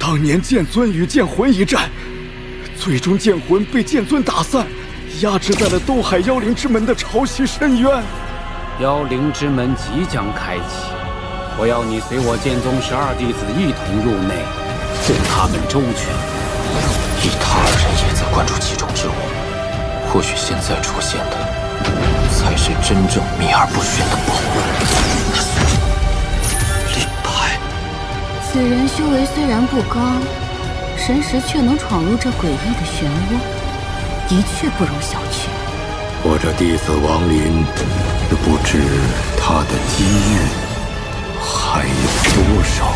当年剑尊与剑魂一战，最终剑魂被剑尊打散，压制在了东海妖灵之门的潮汐深渊。妖灵之门即将开启，我要你随我剑宗12弟子一同入内，护他们周全。以他二人也在关注其中之物，或许现在出现的才是真正秘而不宣的宝物。令牌，此人修为虽然不高，神识却能闯入这诡异的漩涡，的确不容小觑。我这弟子王林，不知他的机遇还有多少。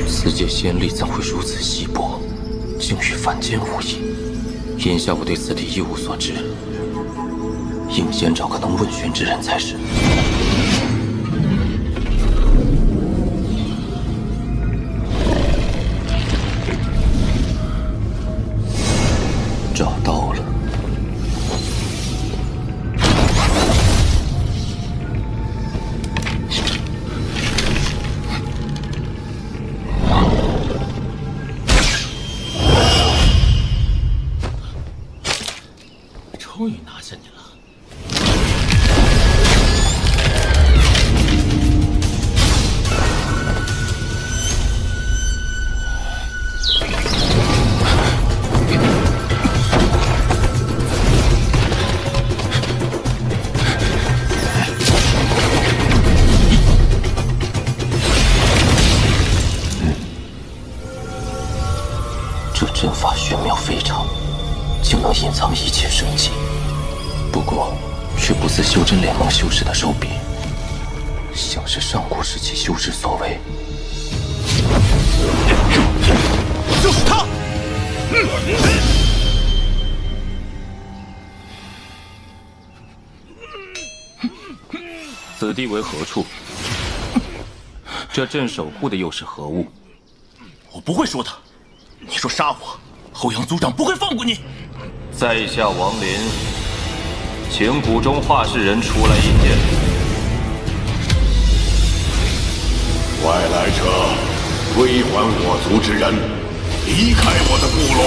此界仙力怎会如此稀薄，竟与凡间无异？眼下我对此地一无所知，应先找个能问询之人才是。找到了。终于拿下你了。这阵法玄妙非常，竟能隐藏一切生机。不过，却不似修真联盟修士的手笔，像是上古时期修士所为。就是他！此地为何处？这阵守护的又是何物？我不会说的。你说杀我，后阳族长不会放过你。在下王林，请谷中画事人出来一见。外来者，归还我族之人，离开我的部落。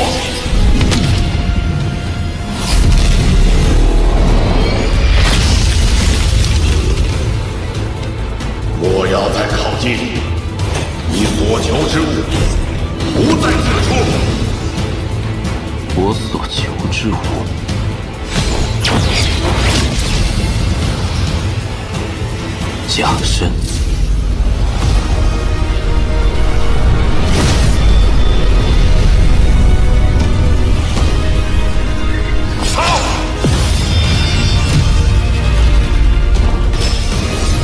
莫要再靠近，你所求之物不在此处。我所求之物，假身。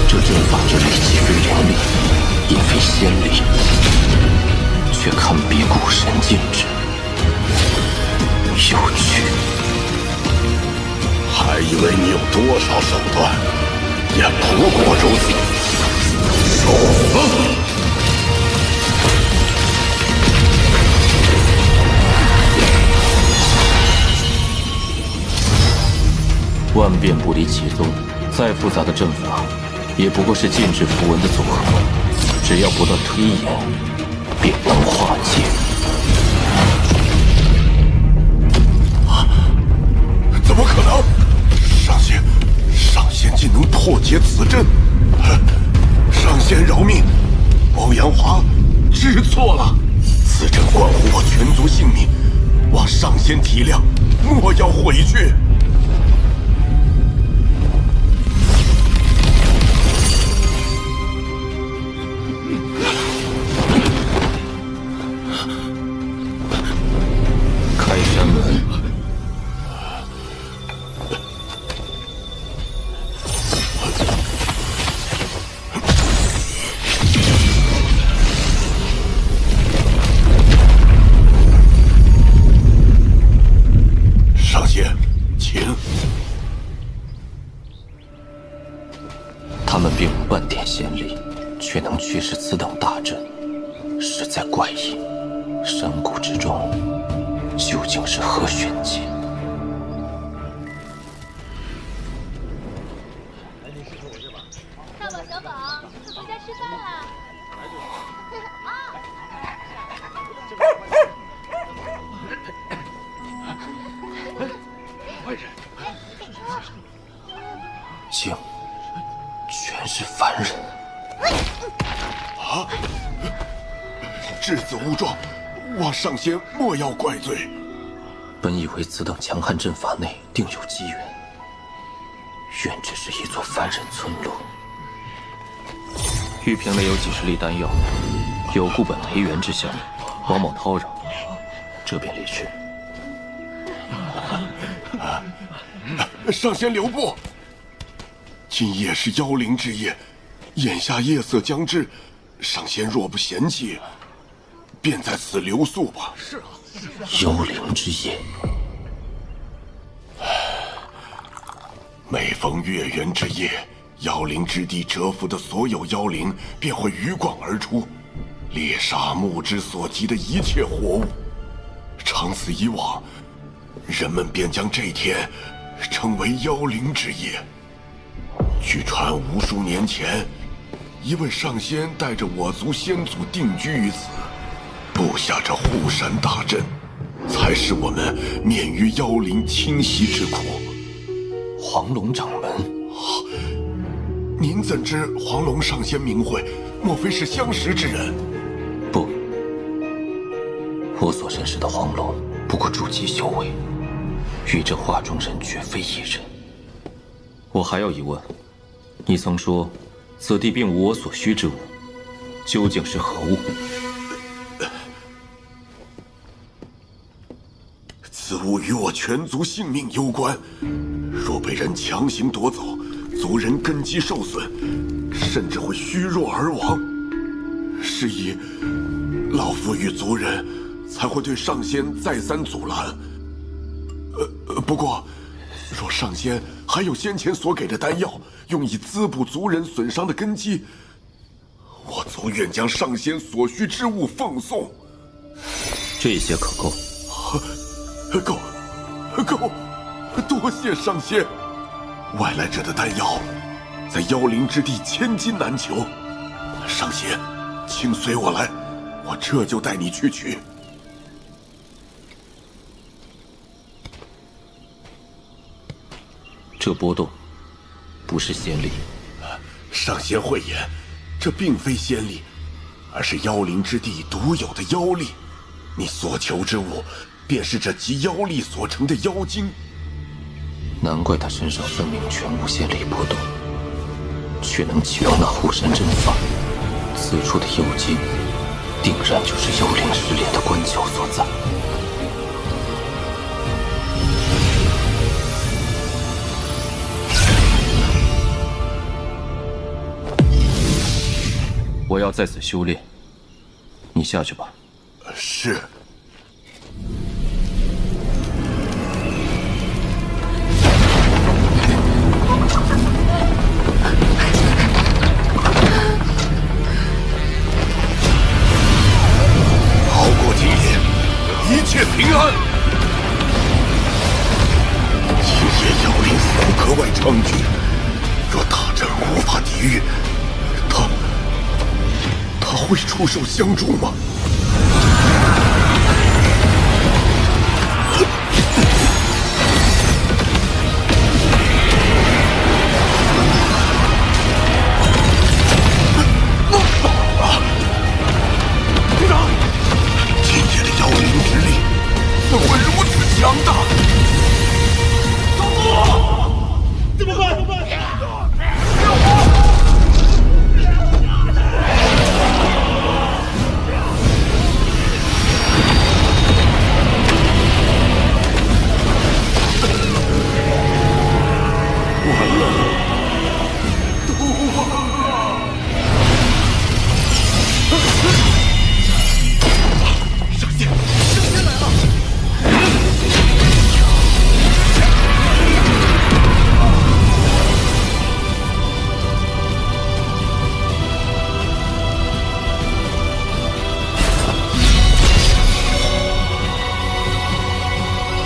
这阵法之力既非灵力，也非仙力，却堪比古神剑之有趣。还以为你有多少手段，也不过如此。受死！万变不离其宗，再复杂的阵法，也不过是禁制符文的组合。只要不断推演，便能化解。怎么可能？上仙竟能破解此阵！上仙饶命！欧阳华知错了，此阵关乎我全族性命，望上仙体谅，莫要毁去。开山门。上仙，请。他们并无半点仙力，却能驱使此等大阵，实在怪异。山谷之中，究竟是何玄机？大宝、小宝，回家吃饭啦！竟全是凡人！啊！稚子误撞，望上仙莫要怪罪。本以为此等强悍阵法内定有机缘，原只是一座凡人村落。玉瓶内有几十粒丹药，有固本培元之效。王某叨扰，这便离去。上仙留步！今夜是妖灵之夜，眼下夜色将至，上仙若不嫌弃，便在此留宿吧。是啊，妖灵之夜，每逢月圆之夜，妖灵之地蛰伏的所有妖灵便会鱼贯而出，猎杀目之所及的一切活物。长此以往，人们便将这天称为妖灵之夜。据传无数年前，一位上仙带着我族先祖定居于此，布下这护山大阵，才使我们免于妖灵侵袭之苦。黄龙掌门，您怎知黄龙上仙名讳？莫非是相识之人？不，我所认识的黄龙不过筑基修为，与这画中人绝非一人。我还有疑问，你曾说此地并无我所需之物，究竟是何物？此物与我全族性命攸关，若被人强行夺走，族人根基受损，甚至会虚弱而亡。是以老夫与族人才会对上仙再三阻拦。不过，若上仙还有先前所给的丹药，用以滋补族人损伤的根基，我族愿将上仙所需之物奉送。这些可够？够！多谢上仙。外来者的丹药，在妖灵之地千金难求。上仙，请随我来，我这就带你去取。这波动不是仙力。上仙慧眼，这并非仙力，而是妖灵之地独有的妖力。你所求之物，便是这集妖力所成的妖精。难怪他身上分明全无仙力波动，却能启动那护山阵法。此处的妖精，定然就是妖灵试炼的关窍所在。我要在此修炼，你下去吧。是。熬过今夜，一切平安。今夜妖灵似乎格外猖獗，若大阵无法抵御，他会出手相助吗？队长，今夜的妖灵之力怎会如此强大？动作！怎么办？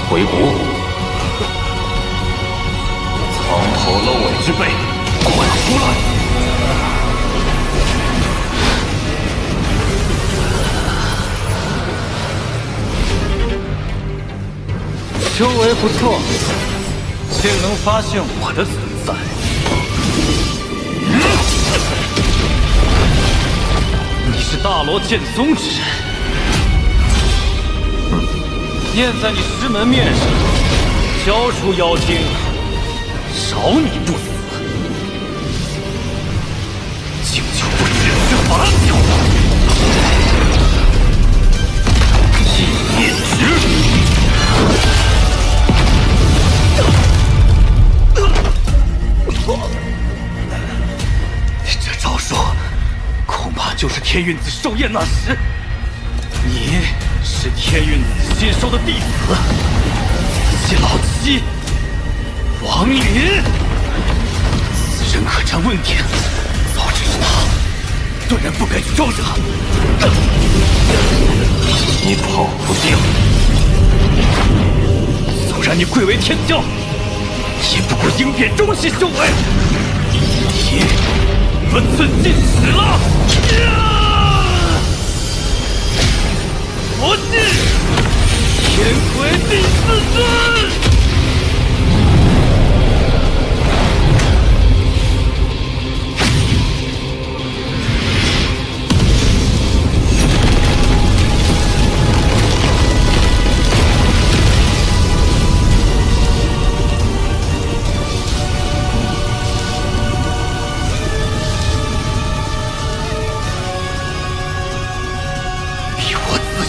回谷，藏头露尾之辈，滚出来！修为不错，竟能发现我的存在。你是大罗剑宗之人，念在你师门面上，交出妖精，饶你不死。竟就不止此法，一念之。这招数恐怕就是天运子寿宴那时，你是天运子新收的弟子，自己老七王林，此人可占问点，早知是他，断然不该去招惹。你跑不掉，纵然你贵为天骄，也不过应变中期修为，你分寸进尺了！魔镜，天魁第4尊。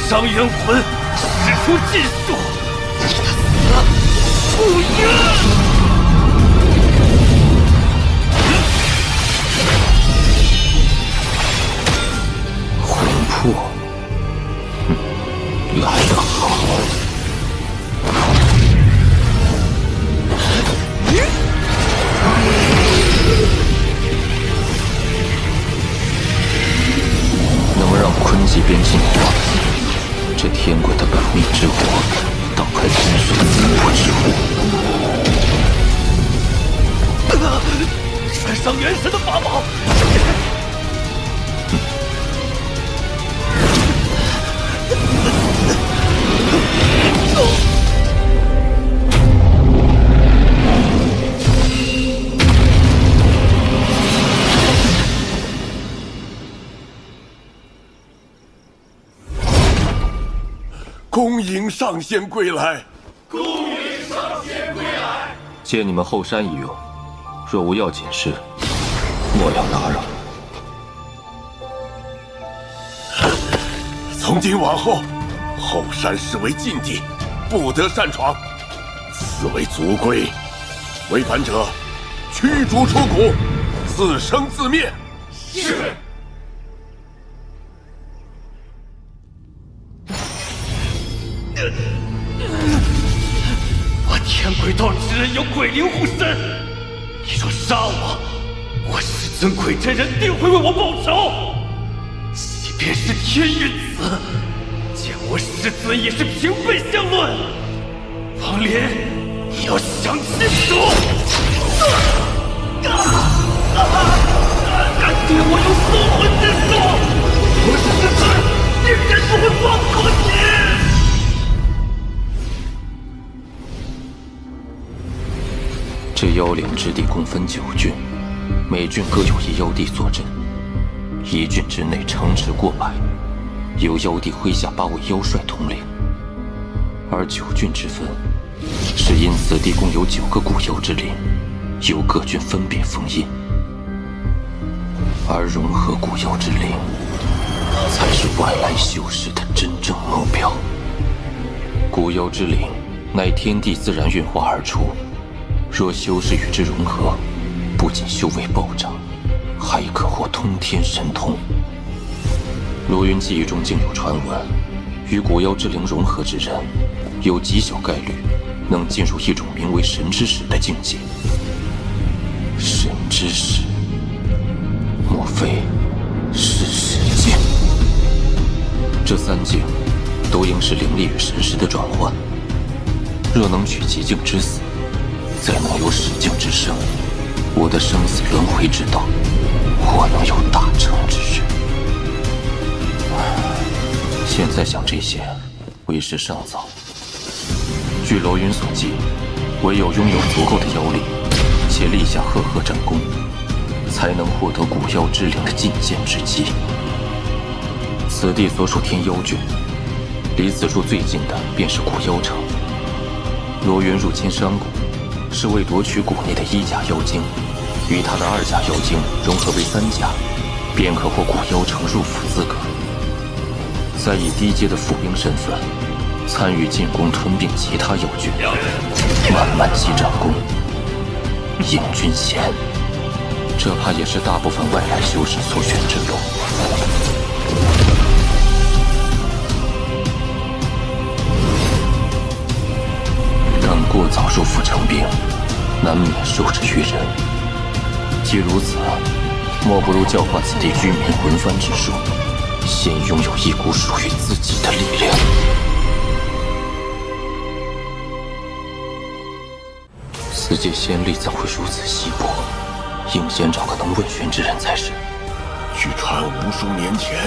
伤元魂，使出禁术，你的死不冤！魂魄，来得好。能让坤极边进化，这天鬼的本命之火，倒快亲手自破之物。穿上元神的法宝。恭迎上仙归来！恭迎上仙归来！借你们后山一用，若无要紧事，莫要打扰。从今往后，后山视为禁地，不得擅闯。此为族规，违反者驱逐出谷，自生自灭。是。我天鬼道之人有鬼灵护身，你若杀我，我师尊鬼真人定会为我报仇。即便是天运子，见我师尊也是平辈相论。王林，你要想清楚！敢对我用搜魂之术，我师尊定然不会放过你！这妖岭之地共分9郡，每郡各有一妖帝坐镇，一郡之内城池过百，由妖帝麾下8位妖帅统领。而9郡之分，是因此地共有9个古妖之灵，由各郡分别封印。而融合古妖之灵，才是外来修士的真正目标。古妖之灵，乃天地自然运化而出。若修士与之融合，不仅修为暴涨，还可获通天神通。罗云记忆中竟有传闻，与古妖之灵融合之人，有极小概率能进入一种名为神之使的境界。神之使，莫非是使境？这3境都应是灵力与神识的转换。若能取极境之死，再能有始境之生，我的生死轮回之道，或能有大成之日。现在想这些，为时尚早。据楼云所记，唯有拥有足够的妖力，且立下赫赫战功，才能获得古妖之灵的进谏之机。此地所属天妖郡，离此处最近的便是古妖城。罗云入侵山谷，是为夺取谷内的1甲妖精，与他的2甲妖精融合为3甲，便可获古妖城入府资格。再以低阶的府兵身份，参与进攻吞并其他妖郡，慢慢积战功，应军衔。这怕也是大部分外来修士所选之路。但过早入府成兵，难免受制于人。既如此，莫不如教化此地居民魂幡之术，先拥有一股属于自己的力量。此界仙力怎会如此稀薄？应先找个能问询之人才是。据传无数年前，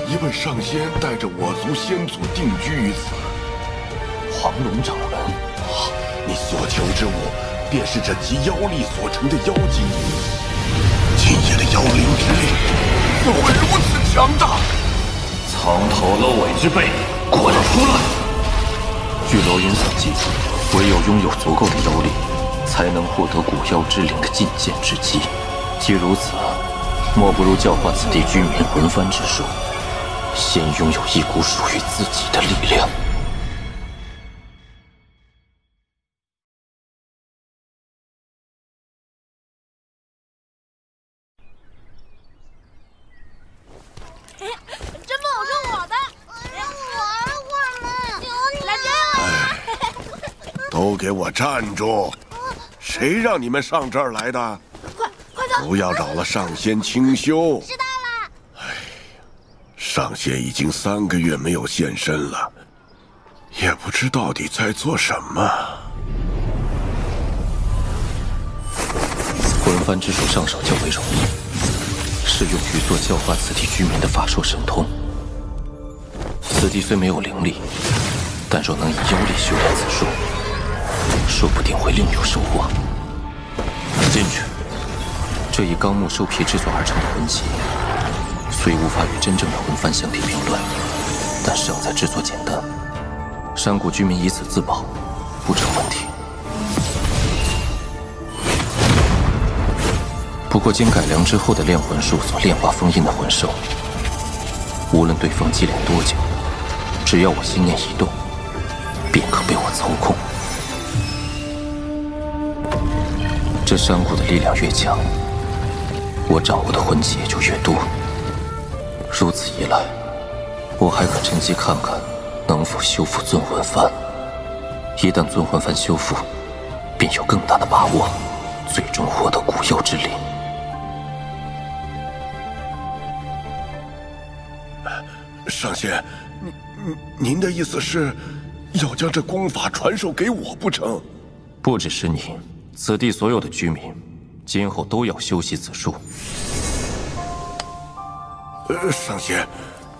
一位上仙带着我族先祖定居于此。黄龙掌门，你所求之物，便是这集妖力所成的妖精。今夜的妖灵之力，怎会如此强大？藏头露尾之辈，给我出来！据楼云所记，唯有拥有足够的妖力，才能获得古妖之灵的进谏之机。既如此，莫不如教化此地居民魂幡之术，先拥有一股属于自己的力量。这木偶是我的，玩会儿嘛，来这样。都给我站住！谁让你们上这儿来的？快走！不要扰了上仙清修。知道了。哎呀，上仙已经3个月没有现身了，也不知到底在做什么。魂幡之术上手较为容易，适用于做教化此地居民的法术神通。此地虽没有灵力，但若能以妖力修炼此术，说不定会另有收获。进去。这以钢木兽皮制作而成的魂旗，虽无法与真正的魂幡相提并论，但胜在制作简单。山谷居民以此自保，不成问题。不过经改良之后的炼魂术所炼化封印的魂兽，无论对方积炼多久，只要我心念一动，便可被我操控。这山谷的力量越强，我掌握的魂器也就越多。如此一来，我还可趁机看看能否修复尊魂幡。一旦尊魂幡修复，便有更大的把握，最终获得古妖之灵。上仙，您的意思是，要将这功法传授给我不成？不只是你，此地所有的居民，今后都要修习此术。上仙，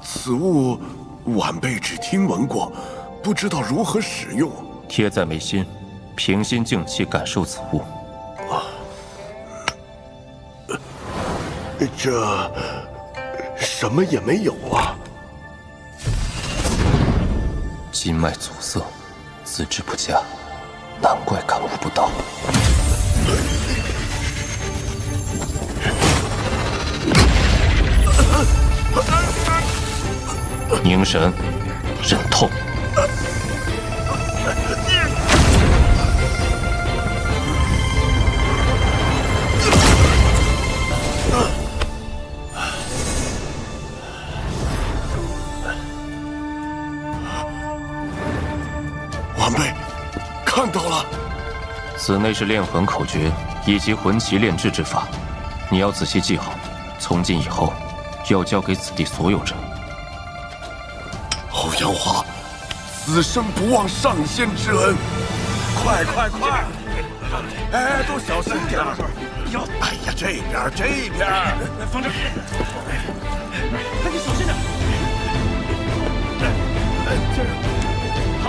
此物晚辈只听闻过，不知道如何使用。贴在眉心，平心静气感受此物。这什么也没有啊！筋脉阻塞，资质不佳，难怪感悟不到。凝神，忍痛。晚辈看到了，此内是炼魂口诀以及魂旗炼制之法，你要仔细记好，从今以后要交给此地所有人。欧阳华，此生不忘上仙之恩。快！哎，都小心点儿！哎呀，这边！放这儿！哎，你小心点！接着，好。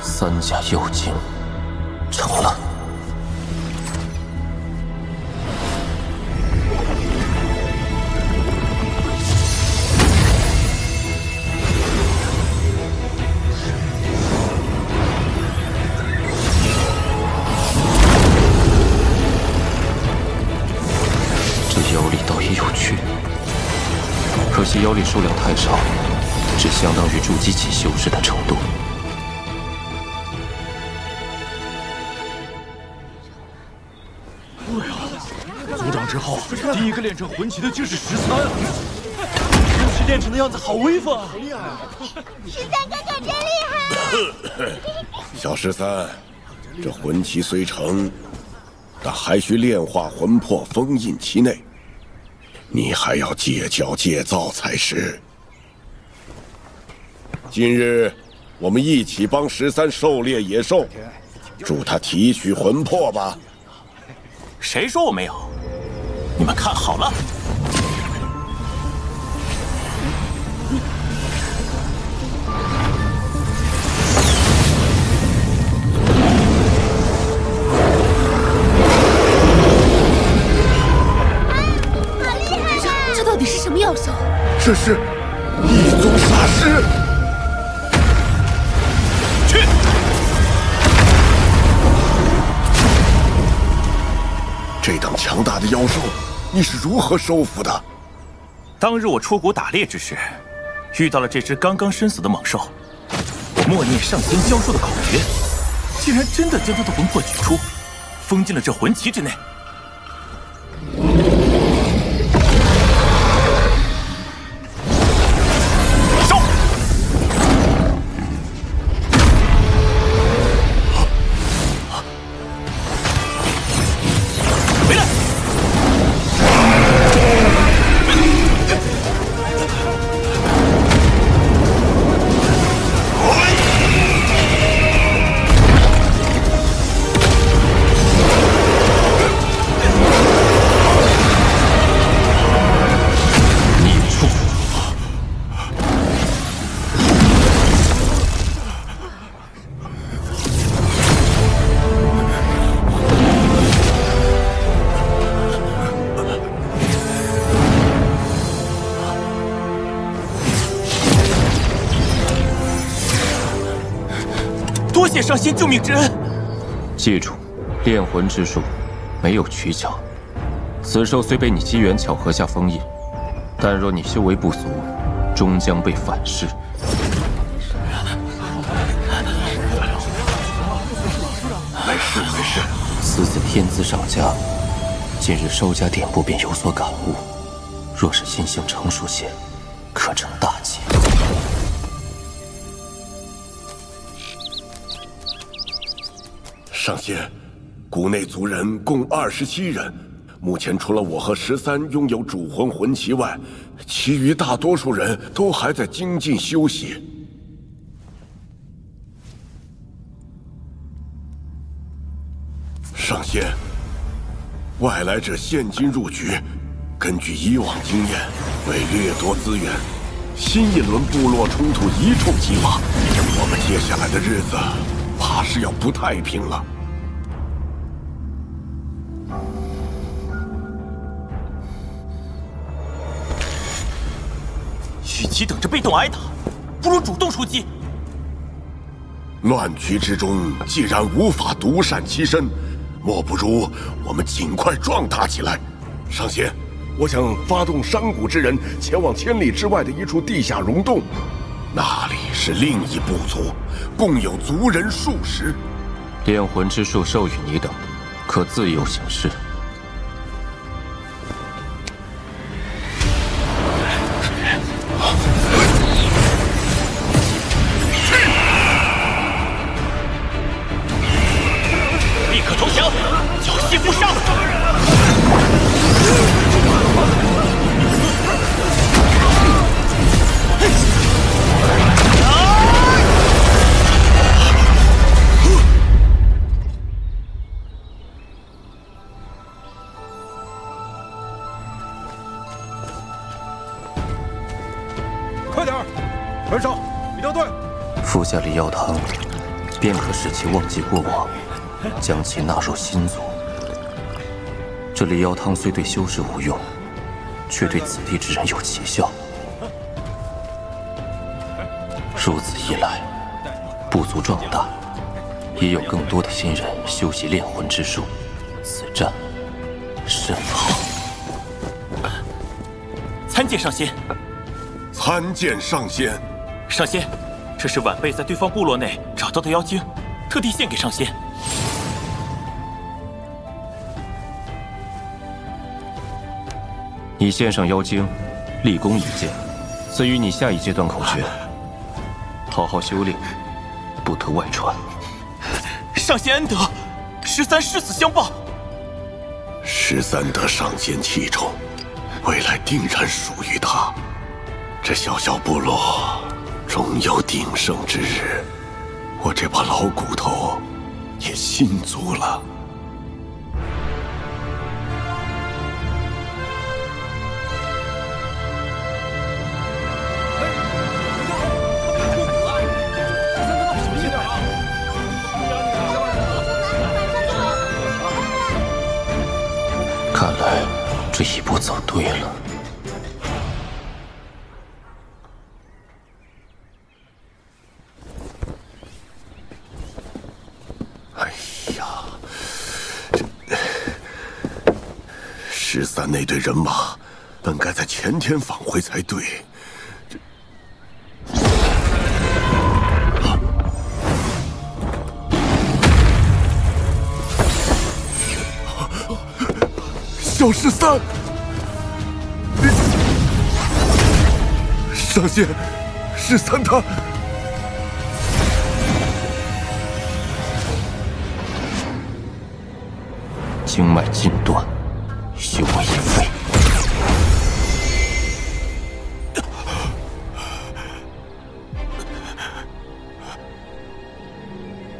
三甲妖精成了。这妖力倒也有趣，可惜妖力数量太少，只相当于筑基期修士的程度。族长之后，第一个练成魂旗的竟是13啊！魂旗练成的样子好威风啊！好厉害啊！13哥哥真厉害！小13，这魂旗虽成，但还需炼化魂魄封印其内，你还要戒教戒造才是。今日我们一起帮13狩猎野兽，助他提取魂魄吧。谁说我没有？你们看好了！这到底是什么妖兽？这是异宗法师。去！这等强大的妖兽，你是如何收服的？当日我出谷打猎之时，遇到了这只刚刚身死的猛兽，我默念上仙教授的口诀，竟然真的将他的魂魄取出，封进了这魂旗之内。收！回来！多谢上仙救命之恩。记住，炼魂之术没有取巧。此兽虽被你机缘巧合下封印，但若你修为不足，终将被反噬。没事。此子天资尚佳，近日稍加点拨便有所感悟。若是心性成熟些，可成大器。上仙，谷内族人共27人，目前除了我和13拥有主魂魂旗外，其余大多数人都还在精进修习。上仙，外来者现今入局，根据以往经验，为掠夺资源，新一轮部落冲突一触即发，我们接下来的日子怕是要不太平了。与其等着被动挨打，不如主动出击。乱局之中，既然无法独善其身，莫不如我们尽快壮大起来。上仙，我想发动山谷之人前往千里之外的一处地下溶洞，那里是另一部族，共有族人数十。炼魂之术授予你等，可自由行事。快点，跟上，一条队。服下理药汤，便可使其忘记过往，将其纳入新族。这理药汤虽对修士无用，却对子弟之人有奇效。如此一来，部族壮大，也有更多的新人修习炼魂之术。此战甚好。参见上仙。参见上仙。上仙，这是晚辈在对方部落内找到的妖精，特地献给上仙。你献上妖精，立功一件，赐予你下一阶段口诀：好好修炼，不得外传。上仙恩德，13誓死相报。13得上仙器重，未来定然属于他。这小小部落终有鼎盛之日，我这把老骨头也信足了。看来这一步走对了。哎呀，13那队人马本该在前天返回才对。小13，上仙，13他。经脉尽断，修为已废。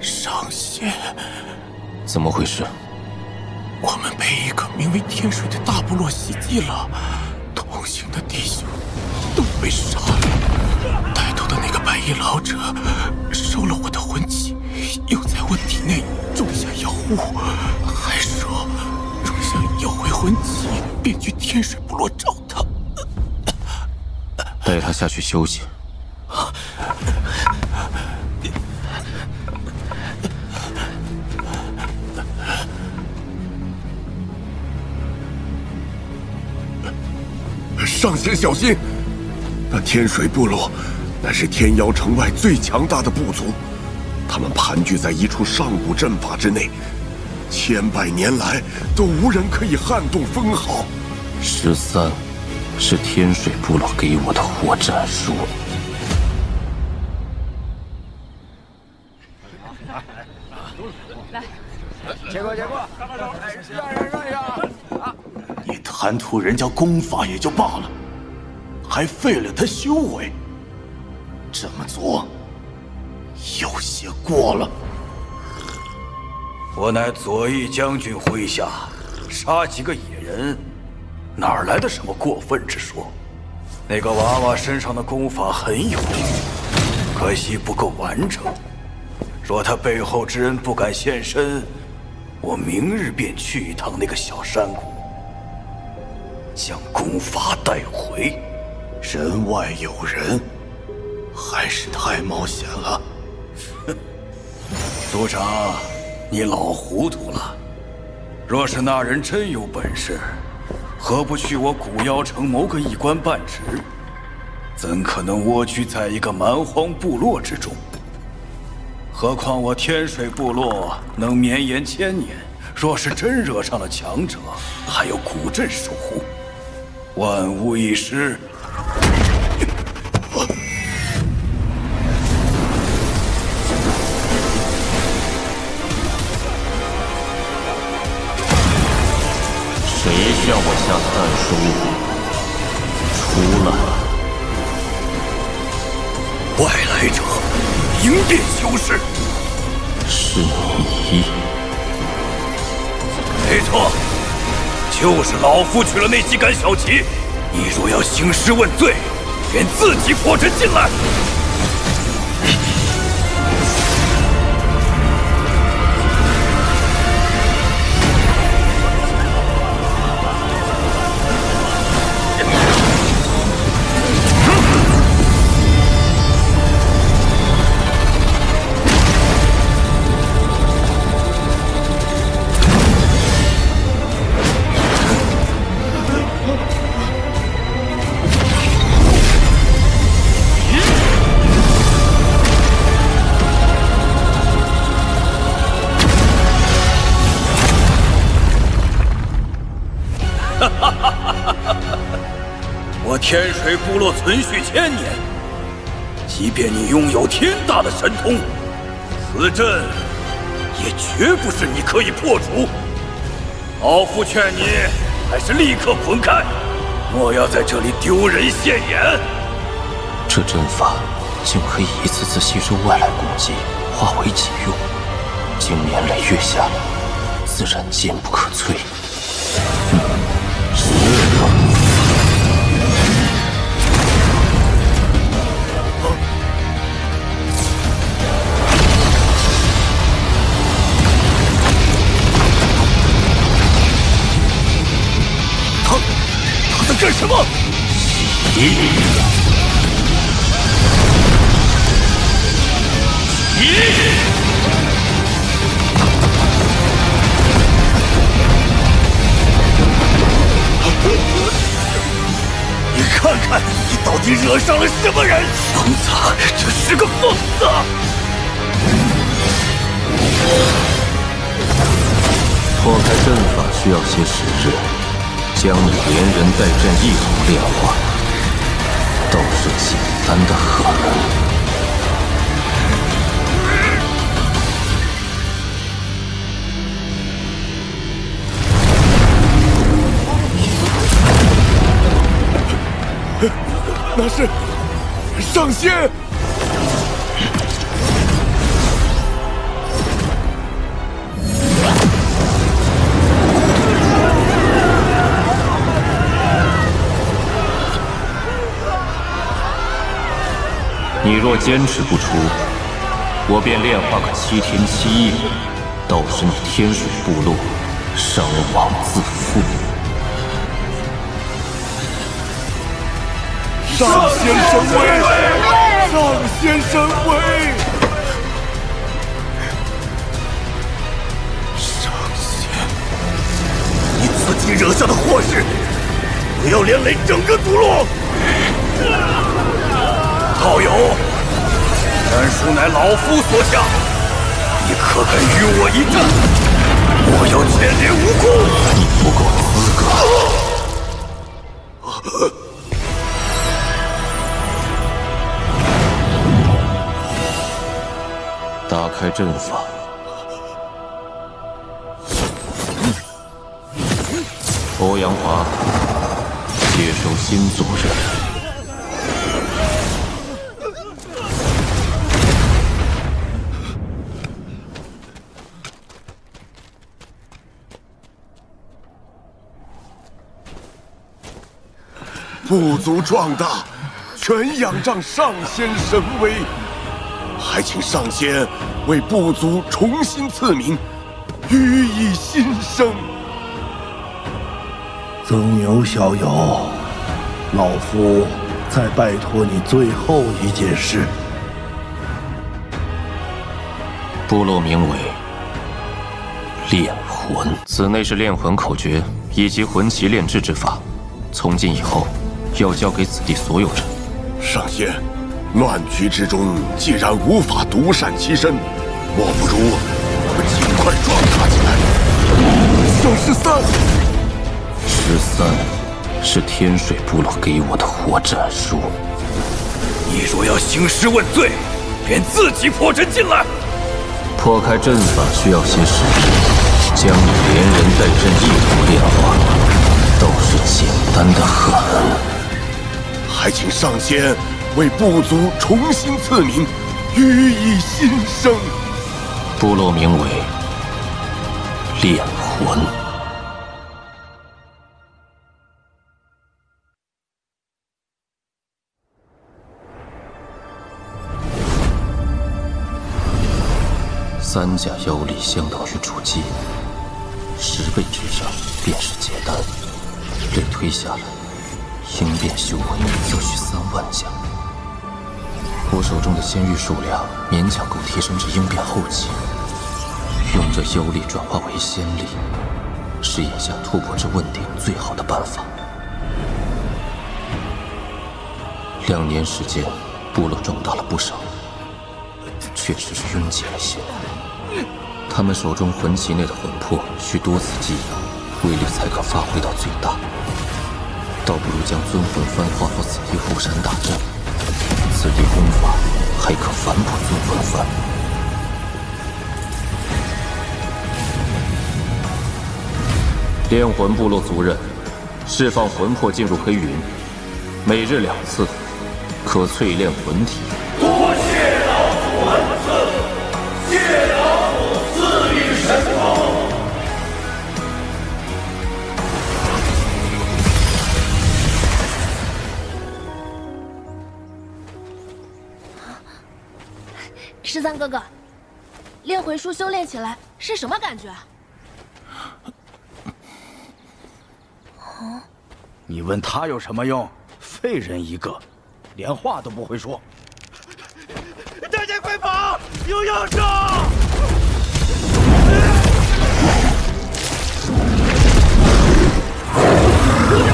上仙，怎么回事？我们被一个名为天水的大部落袭击了，同行的弟兄都被杀了。带头的那个白衣老者收了我的魂器，又在我体内种下妖物，还说若想要回魂器，便去天水部落找他。带他下去休息。上仙小心，那天水部落乃是天妖城外最强大的部族，他们盘踞在一处上古阵法之内，千百年来都无人可以撼动分毫。13是天水部落给我的活战术。来，结果，让一下。你贪图人家功法也就罢了，还废了他修为，这么做有些过了。我乃左翼将军麾下，杀几个野人，哪来的什么过分之说？那个娃娃身上的功法很有用，可惜不够完整。若他背后之人不敢现身，我明日便去一趟那个小山谷，将功法带回。人外有人，还是太冒险了。族长，你老糊涂了。若是那人真有本事，何不去我古妖城谋个一官半职？怎可能蜗居在一个蛮荒部落之中？何况我天水部落能绵延1000年，若是真惹上了强者，还有古镇守护，万无一失。谁向我下的战书？出来！外来者，迎变修士。是你？没错，就是老夫取了那几杆小旗。你若要兴师问罪，便自己破阵进来。我天水部落存续1000年，即便你拥有天大的神通，此阵也绝不是你可以破除。老夫劝你还是立刻滚开，莫要在这里丢人现眼。这阵法竟可以一次次吸收外来攻击，化为己用，经年累月下来，自然坚不可摧。是吗？他在干什么？你看看，你到底惹上了什么人？疯子，这是个疯子！破开阵法需要些时日，将你连人带阵一同炼化，倒是简单的很。那是上仙。你若坚持不出，我便炼化个7天7夜，到时你天水部落伤亡自负。上仙神威！上仙神威！上仙，你自己惹下的祸事，不要连累整个部落。道友，战术乃老夫所下，你可肯与我一战？我要牵连无辜。你不够资格。打开阵法，欧阳华接收新组任。部族壮大，全仰仗上仙神威。还请上仙为部族重新赐名，予以新生。曾牛小友，老夫再拜托你最后一件事。部落名为炼魂，此内是炼魂口诀以及魂旗炼制之法。从今以后，要交给此地所有人。上仙，乱局之中，既然无法独善其身，莫不如我们尽快壮大起来。小13，13是天水部落给我的活战书。你若要兴师问罪，便自己破阵进来。破开阵法需要些时日，将你连人带阵一同炼化，倒是简单的很。还请上仙为部族重新赐名，予以新生。部落名为炼魂。3甲妖力相当于筑基，10倍之上便是结丹。类推下来，应变修为就需3万甲。我手中的仙玉数量勉强够提升至应变后期，用这妖力转化为仙力，是眼下突破这问鼎最好的办法。2年时间，部落壮大了不少，确实是拥挤了些。他们手中魂旗内的魂魄需多次寄养，威力才可发挥到最大。倒不如将尊魂幡化作此地护山大阵，此地功法还可反哺尊魂幡。炼魂部落族人释放魂魄进入黑云，每日2次，可淬炼魂体。多谢老祖恩赐，谢老祖赐予神功。13哥哥，炼魂术修炼起来是什么感觉？你问他有什么用？废人一个，连话都不会说。大家快跑！有妖兽！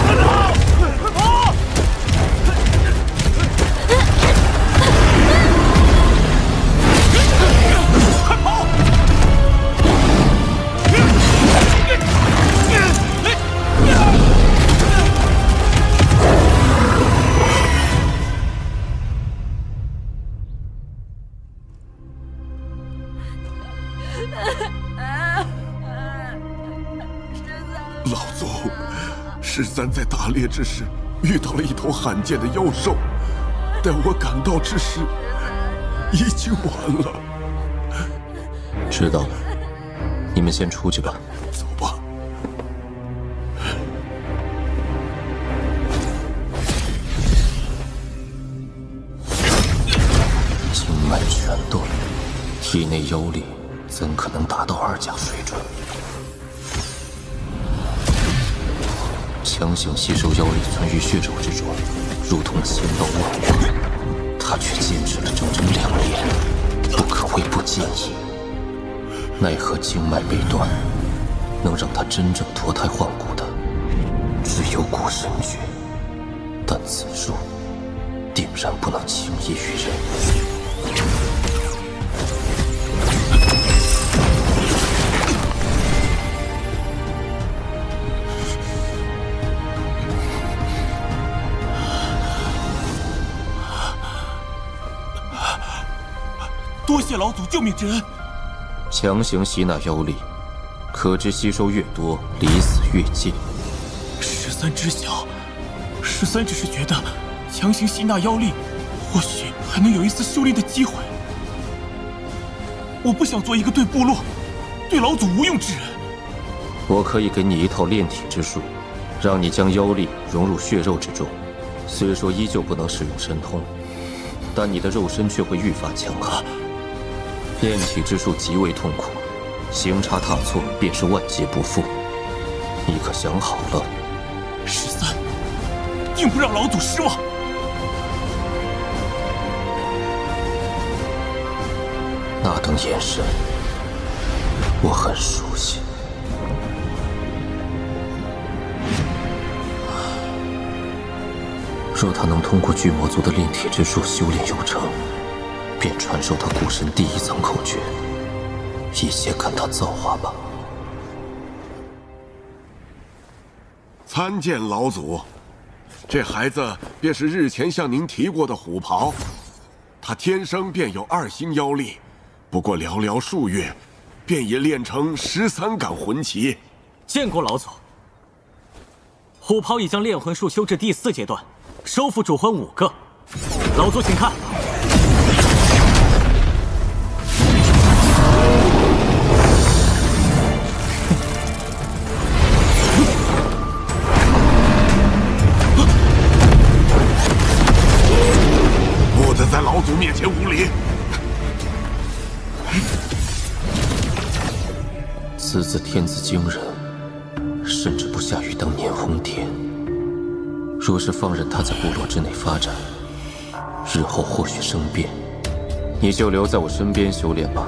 快跑！快跑！快跑！老祖，13在打猎之时遇到了一头罕见的妖兽，待我赶到之时，已经晚了。知道了，你们先出去吧。走吧。经脉全断，体内妖力怎可能达到2甲水准？强行吸收妖力存于血肉之中，如同千刀万剐。他却坚持了整整2年，不可谓不介意。奈何经脉被断，能让他真正脱胎换骨的，只有古神诀。但此术定然不能轻易于人。多谢老祖救命之恩。强行吸纳妖力，可知吸收越多，离死越近。13知晓，13只是觉得强行吸纳妖力，或许还能有一丝修炼的机会。我不想做一个对部落、对老祖无用之人。我可以给你一套炼体之术，让你将妖力融入血肉之中。虽说依旧不能使用神通，但你的肉身却会愈发强悍。炼体之术极为痛苦，行差踏错便是万劫不复。你可想好了？13，定不让老祖失望。那等眼神，我很熟悉。若他能通过巨魔族的炼体之术修炼有成，便传授他古神第1层口诀，一切看他造化吧。参见老祖，这孩子便是日前向您提过的虎袍，他天生便有2星妖力，不过寥寥数月，便已练成13杆魂旗。见过老祖。虎袍已将炼魂术修至第4阶段，收服主魂5个。老祖请看。不得在老祖面前无礼！此子天资惊人，甚至不下于当年红蝶。若是放任他在部落之内发展，日后或许生变，你就留在我身边修炼吧。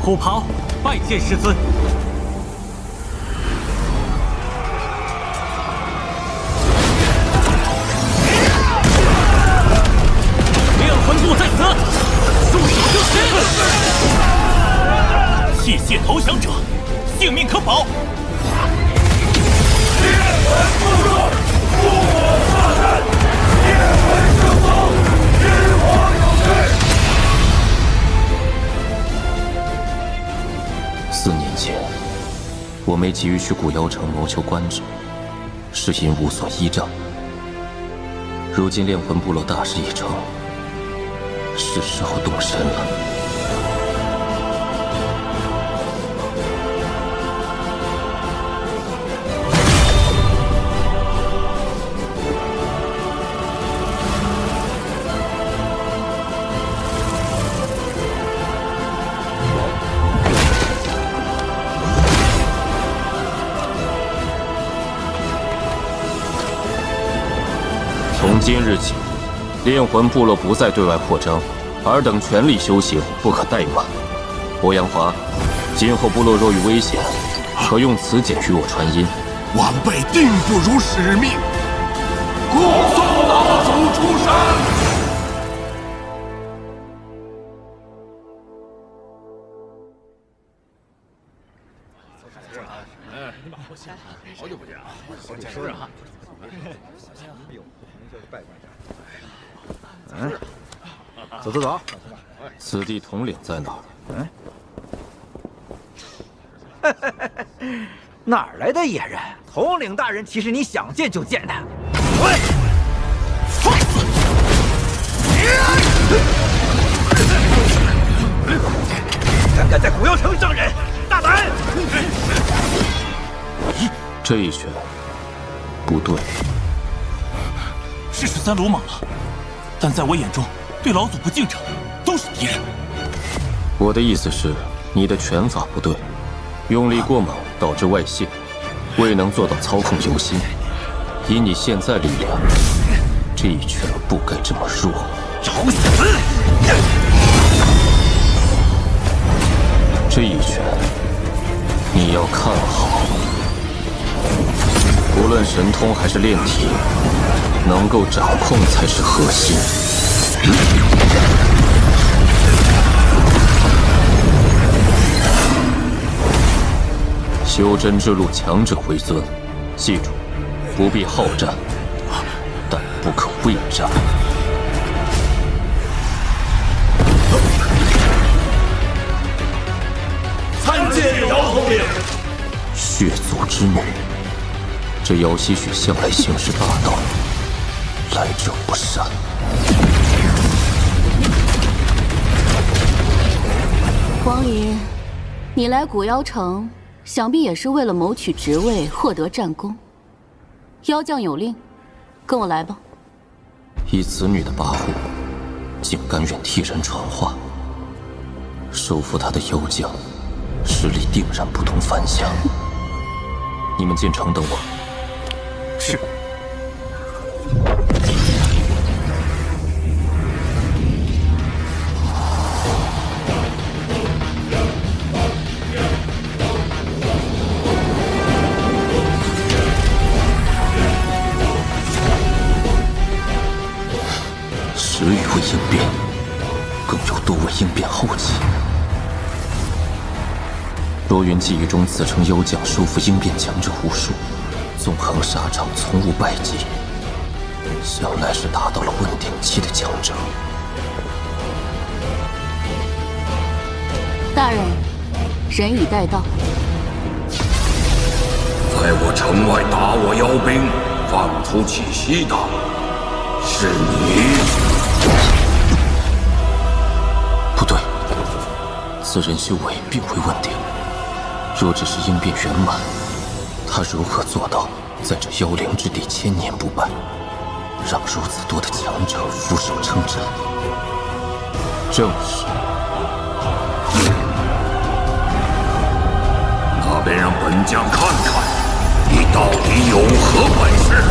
虎袍拜见师尊。炼魂部在此，束手就擒！弃械投降者，性命可保。烈魂部落，复我化战，烈魂生风，日我有罪。4年前，我没急于去古瑶城谋求官职，是因无所依仗。如今炼魂部落大事已成，是时候动身了。从今日起，炼魂部落不再对外扩张，尔等全力修行，不可怠慢。欧阳华，今后部落若遇危险，可用此简与我传音。晚辈定不辱使命，恭送老祖出山。好久不见啊！好几十啊！走走走。此地统领在哪儿？哪儿来的野人？统领大人岂是你想见就见的？喂！放肆！胆敢在古瑶城伤人，大胆！这一拳不对，是13鲁莽了，但在我眼中，对老祖不敬者都是敌人。我的意思是，你的拳法不对，用力过猛导致外泄，未能做到操控游心。以你现在力量，这一拳不该这么弱。找死！这一拳你要看好。无论神通还是炼体，能够掌控才是核心。修真之路，强者为尊。记住，不必好战，但不可畏战。参见姚统领。血族之女。这姚希雪向来行事霸道，来者不善。王林，你来古瑶城，想必也是为了谋取职位，获得战功。妖将有令，跟我来吧。以此女的跋扈，竟甘愿替人传话，收服她的妖将，实力定然不同凡响。你们进城等我。是。10余位应变，更有多位应变后期。罗云记忆中自称妖将，收服应变强者无数。纵横沙场，从无败绩，想来是达到了问鼎期的强者。大人，人已带到。在我城外打我妖兵，放出气息的，是你。不对，此人修为并未问鼎，若只是应变圆满。他如何做到在这妖灵之地1000年不败，让如此多的强者俯首称臣？正是那便让本将看看，你到底有何本事！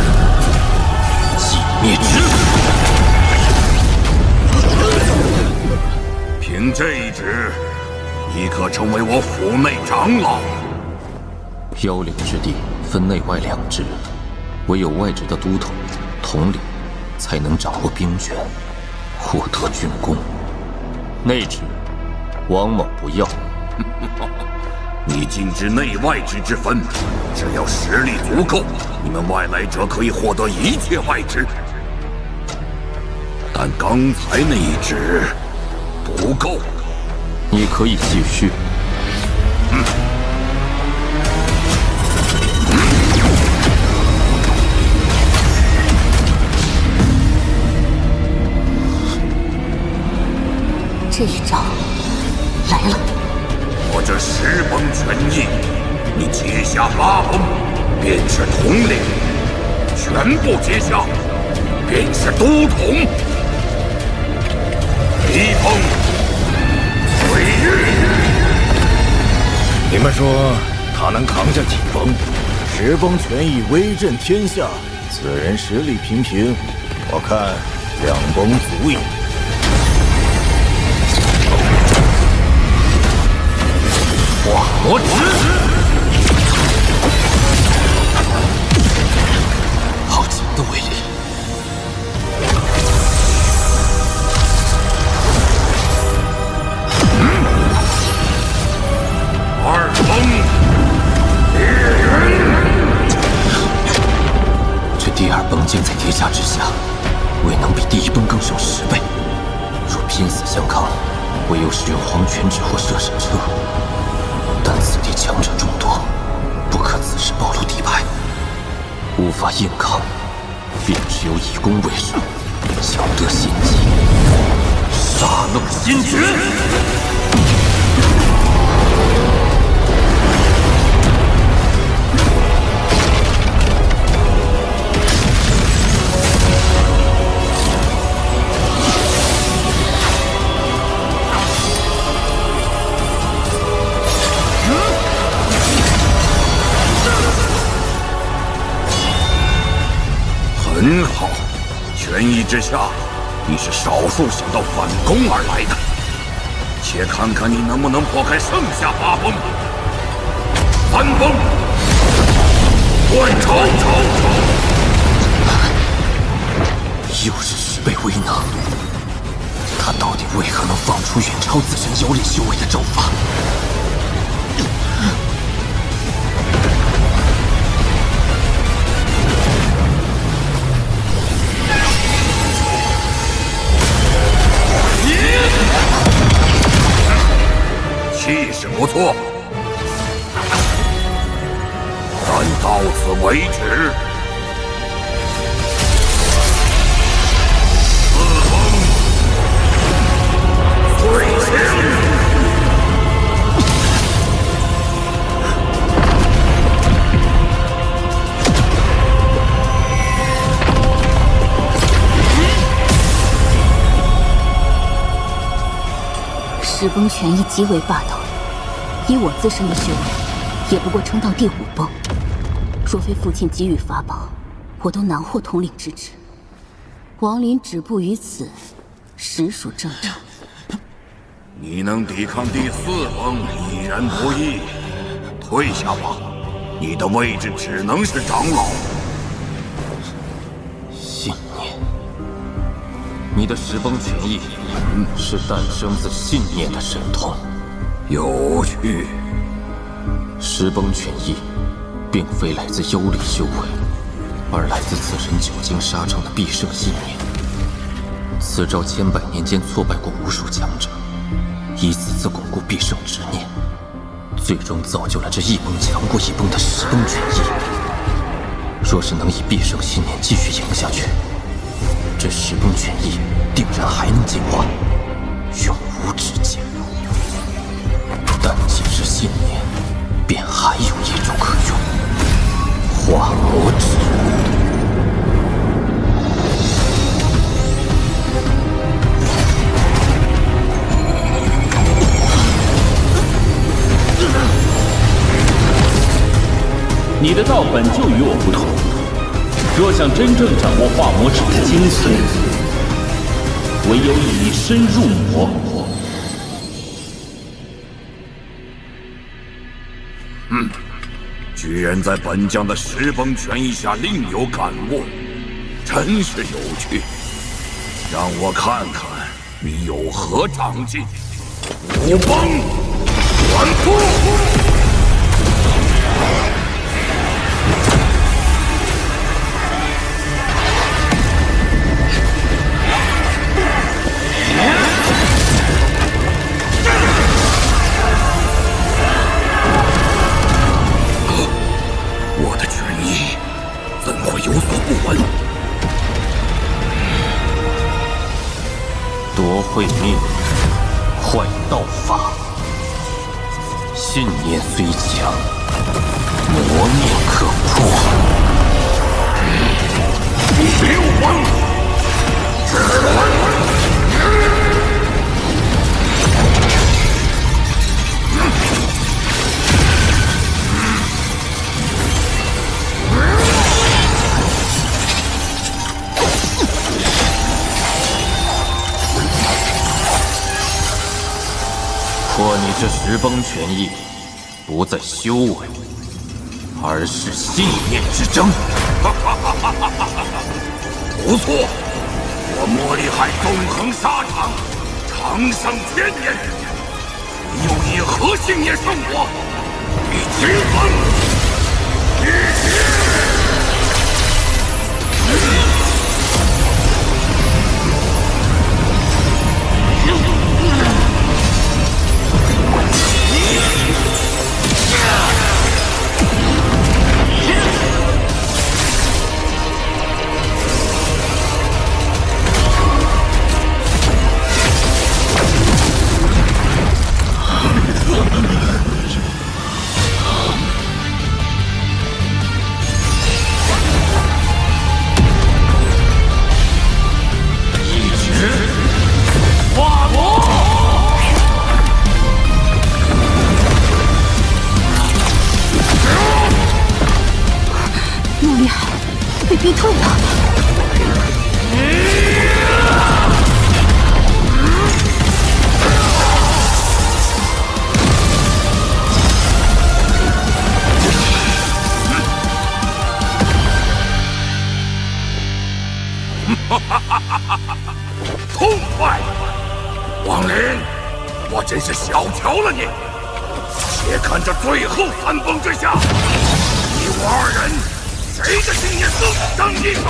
寂灭之。凭这一旨，你可成为我府内长老。妖灵之地分内外两职，唯有外职的都统、统领，才能掌握兵权，获得军功。内职，王某不要。你禁止内外职之分，只要实力足够，你们外来者可以获得一切外职。但刚才那一旨不够。你可以继续。这一招来了。我这10崩全印，你接下8崩，便是统领；全部接下，便是都统。1崩，毁日。你们说他能扛下几崩？10崩全翼威震天下，此人实力平平，我看2崩足矣。化魔指，好强的威力！2崩，烈云。这第2崩竟在叠加之下，未能比第1崩更少10倍。若拼死相抗，唯有使用黄泉指或射神车。但此地强者众多，不可此时暴露底牌，无法硬抗，便只有以攻为守，抢得先机。杀戮心诀。很好，权益之下，你是少数想到反攻而来的。且看看你能不能破开剩下8崩。3崩，断潮！又是10倍威能，他到底为何能放出远超自身妖力修为的咒法？气势不错，但到此为止。4崩，碎星。10崩全翼极为霸道，以我自身的修为，也不过撑到第5崩。若非父亲给予法宝，我都难获统领之职。王林止步于此，实属正常。你能抵抗第4崩已然不易，退下吧，你的位置只能是长老。信念，你的10崩全翼是诞生自信念的神通。有趣。10崩全翼，并非来自妖力修为，而来自此人久经沙场的必胜信念。此招千百年间挫败过无数强者，以此次巩固必胜执念，最终造就了这1崩强过1崩的10崩全翼。若是能以必胜信念继续赢下去，这10崩全翼定然还能进化，永无止境。但既是信念，便还有一种可用——化魔指。你的道本就与我不同。若想真正掌握化魔指的精髓，唯有以身入魔。居然在本将的石崩拳意下另有感悟，真是有趣。让我看看你有何长进。武崩，还复！我的拳意怎会有所不闻？夺慧命，坏道法。信念虽强，魔念可破。六魂，破你这石崩拳意，不在修为，而是信念之争。不错，我莫厉害纵横沙场，长胜千年。你又以何信念胜我？你今晚逼退了。痛快！王林，我真是小瞧了你。且看这最后三崩之下，你我二人谁的信念更胜一筹？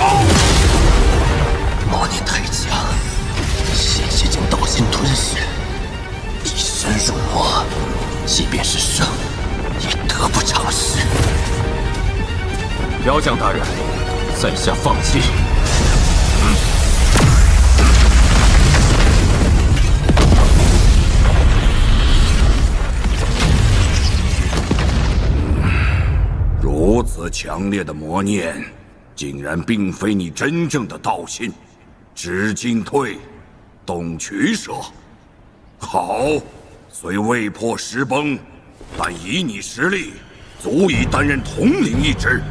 魔念太强，险些将道心吞噬。以身入魔，即便是胜，也得不偿失。辽将大人，在下放弃。如此强烈的魔念，竟然并非你真正的道心。知进退，懂取舍。好，虽未破石崩，但以你实力，足以担任统领一职。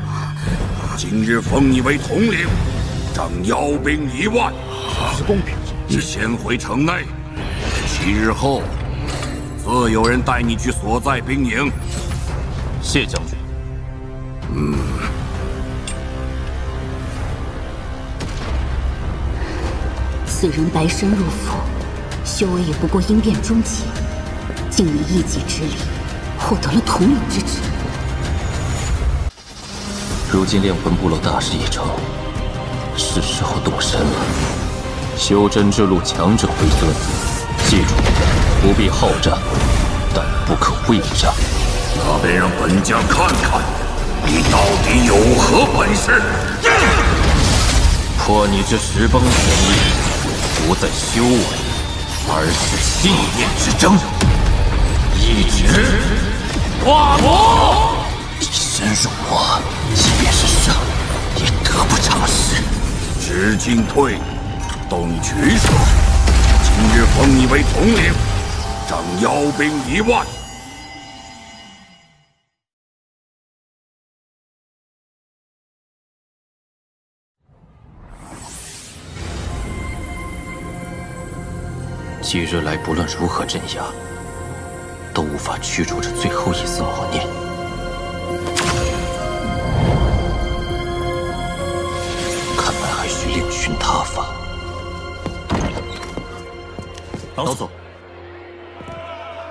今日封你为统领，整妖兵1万。是公平。你先回城内，7日后，自有人带你去所在兵营。谢将军。此人白身入府，修为也不过鹰变中期，竟以一己之力获得了统领之职。如今炼魂部落大势已成，是时候动身了。修真之路，强者为尊。记住，不必好战，但不可畏战。那便让本将看看，你到底有何本事！破你这石崩拳意，不在修为，而是信念之争。一直化魔，以身入魔，即便是胜，也得不偿失。知进退，懂取舍。今日封你为统领，整妖兵1万。几日来，不论如何镇压，都无法驱除这最后一丝魔念。看来还需另寻他法。老祖，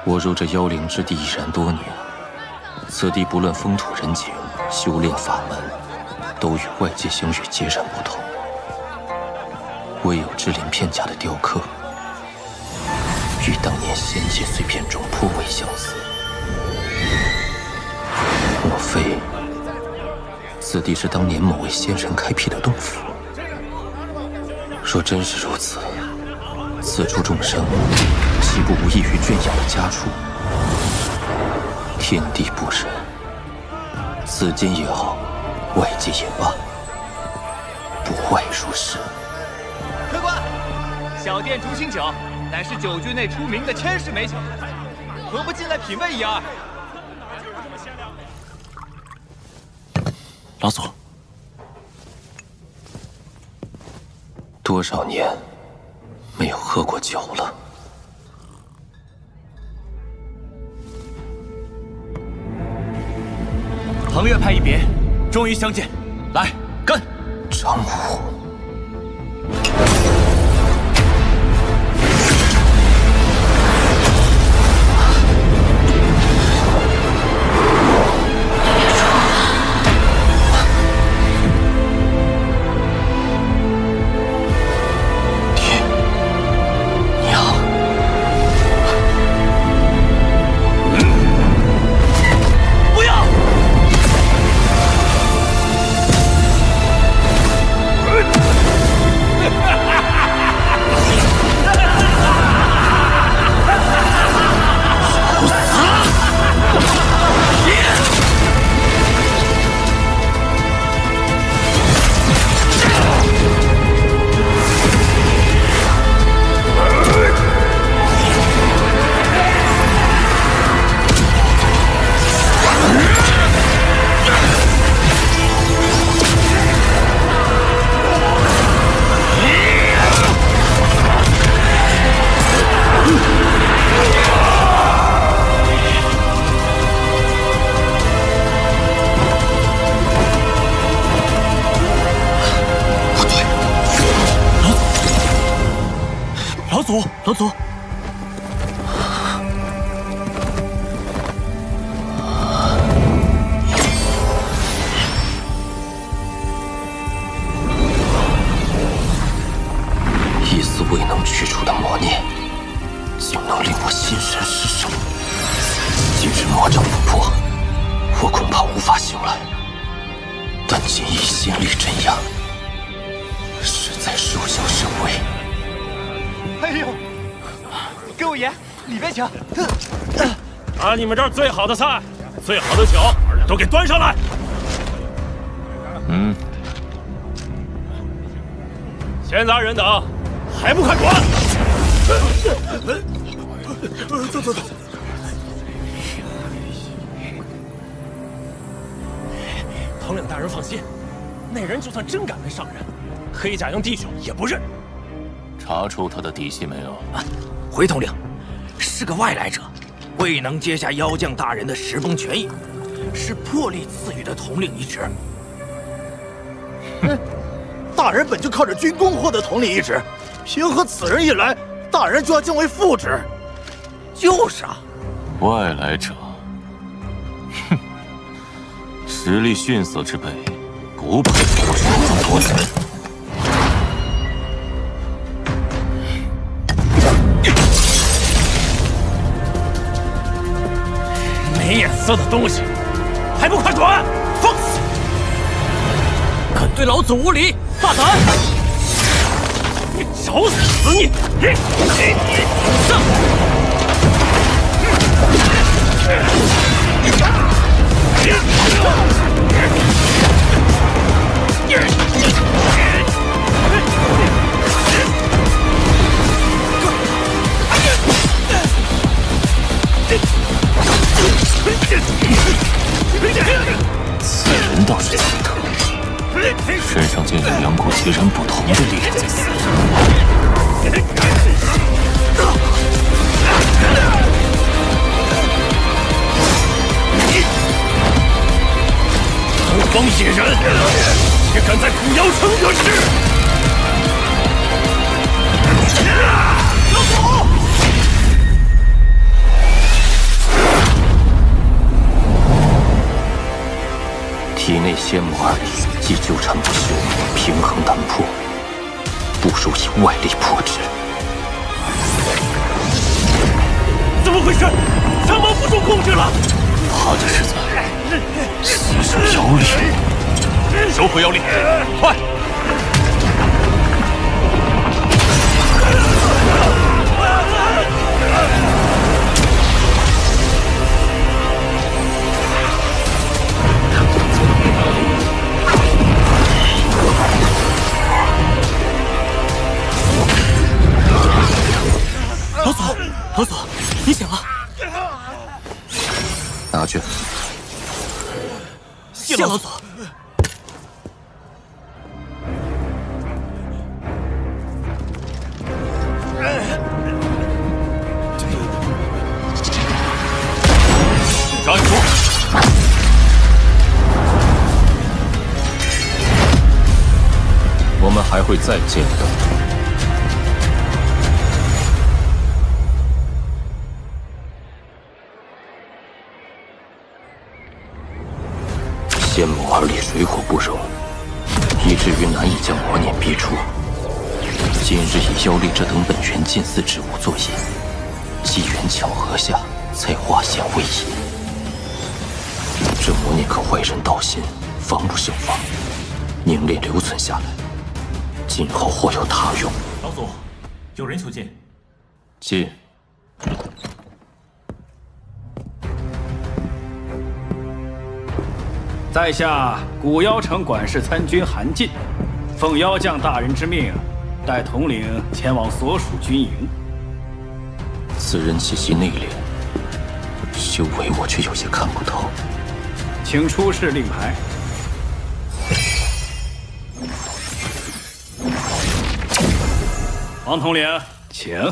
我入这妖灵之地已然多年，此地不论风土人情、修炼法门，都与外界相遇截然不同。唯有支鳞片甲的雕刻，与当年仙界碎片中颇为相似。莫非此地是当年某位仙人开辟的洞府？若真是如此，此处众生岂不无异于圈养的家畜？天地不仁，此间也好，外界也罢，不外如是。客官，小店竹心酒乃是酒郡内出名的千世美酒，何不进来品味一二？老祖，多少年没有喝过酒了。彭越派一别，终于相见，来干！张武。老祖，一丝未能驱除的魔念，竟能令我心神失守。今日魔障不破，我恐怕无法醒来。但仅以仙力镇压，实在瘦小甚微。哎呦！各位爷，里边请。把你们这儿最好的菜、最好的酒都给端上来。闲杂人等，还不快滚！走。统领大人放心，那人就算真敢问上人，黑甲营弟兄也不认。查出他的底细没有？回统领，是个外来者，未能接下妖将大人的时崩权益，是破例赐予的统领一职。大人本就靠着军功获得统领一职，凭何此人一来，大人就要降为副职？就是啊，外来者，哼，实力逊色之辈，不配在我手中夺权。没眼色的东西，还不快滚！放肆！敢对老祖无礼，大胆！你找死你！上！此人倒是奇特，身上竟有两股截然不同的力量在撕。帮野人，也敢在古瑶城得势！老祖！体内仙魔二力既纠缠不休，平衡难破，不如以外力破之。怎么回事？长矛不受控制了！怕的是在吸收妖力，收回妖力，快！老祖，你醒了。拿去。谢老祖。站住！我们还会再见的。仙魔二力水火不容，以至于难以将魔念逼出。今日以妖力这等本源近似之物作引，机缘巧合下才化险为夷。这魔念可坏人道心，防不胜防，凝练留存下来，今后或有他用。老祖，有人求见。进。在下古妖城管事参军韩进，奉妖将大人之命，带统领前往所属军营。此人气息内敛，修为我却有些看不透。请出示令牌。王统领，请。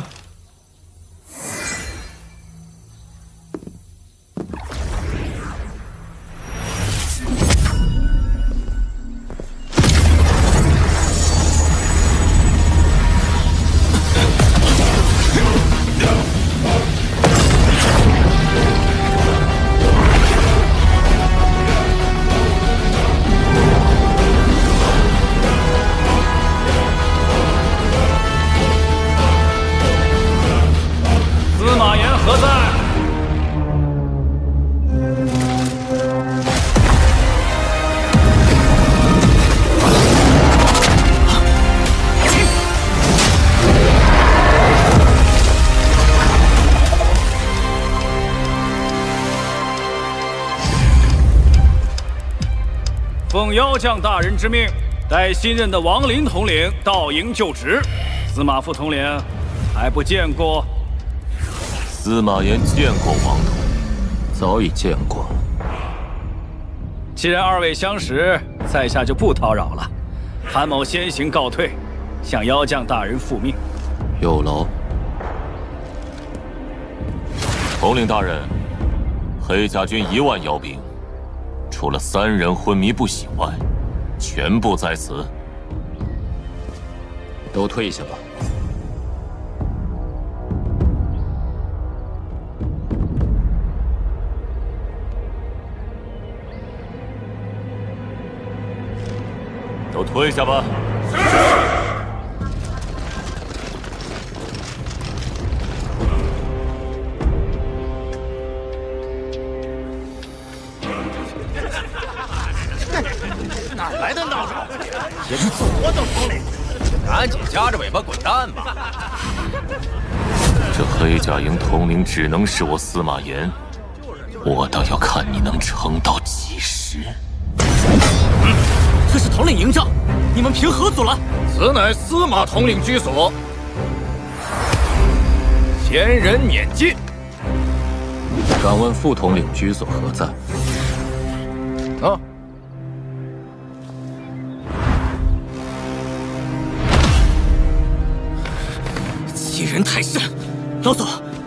奉妖将大人之命，带新任的王林统领到营就职。司马副统领还不见过？司马炎见过王统，早已见过。既然二位相识，在下就不叨扰了。韩某先行告退，向妖将大人复命。有劳。统领大人，黑甲军1万妖兵。除了3人昏迷不醒外，全部在此。都退下吧。都退下吧。是。哪来的孬种？也是我等统领，赶紧夹着尾巴滚蛋吧！这黑甲营统领只能是我司马炎，我倒要看你能撑到几时。这是统领营帐，你们凭何阻拦？此乃司马统领居所，前人免进。敢问副统领居所何在？啊。欺人太甚！老祖，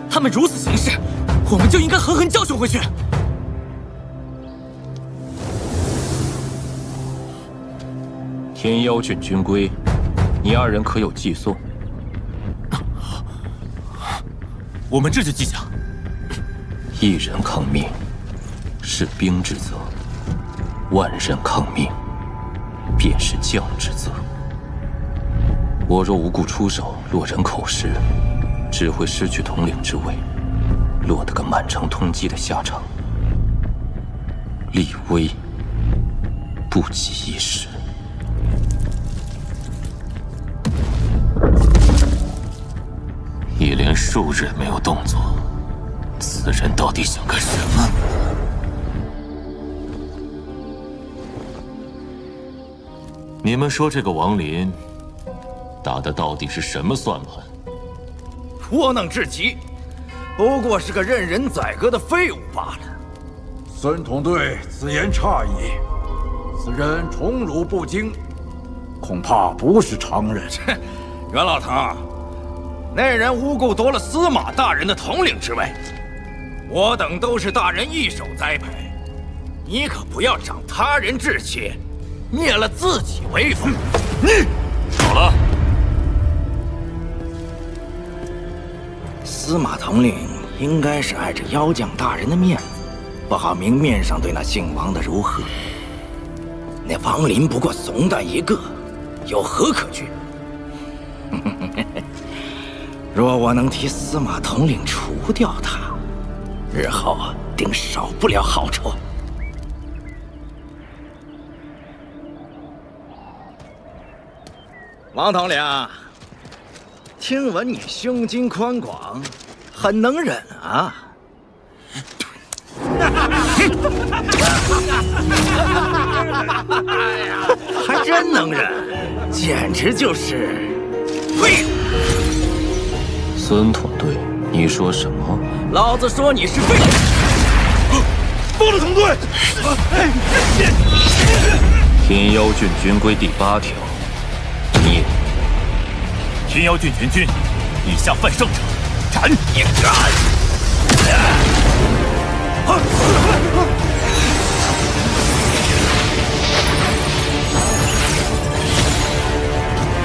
他们如此行事，我们就应该狠狠教训回去。天妖郡军规，你二人可有记诵？我们这就记下。一人抗命，是兵之责；万人抗命，便是将之责。我若无故出手，落人口实，只会失去统领之位，落得个满城通缉的下场。立威不及一时。一连数日没有动作，此人到底想干什么？你们说这个王林打的到底是什么算盘？窝囊至极，不过是个任人宰割的废物罢了。孙统队此言差矣，此人宠辱不惊，恐怕不是常人。袁老头，那人无故夺了司马大人的统领之位，我等都是大人一手栽培，你可不要长他人志气，灭了自己威风。好了，司马统领应该是碍着妖将大人的面子，不好明面上对那姓王的如何。那王林不过怂蛋一个，有何可惧？若我能替司马统领除掉他，日后定少不了好处。王统领，听闻你胸襟宽广，很能忍啊！还真能忍，简直就是废物！孙统队，你说什么？老子说你是废物！报了统队！天妖郡军规第8条，灭。天妖郡全军以下犯上者，斩！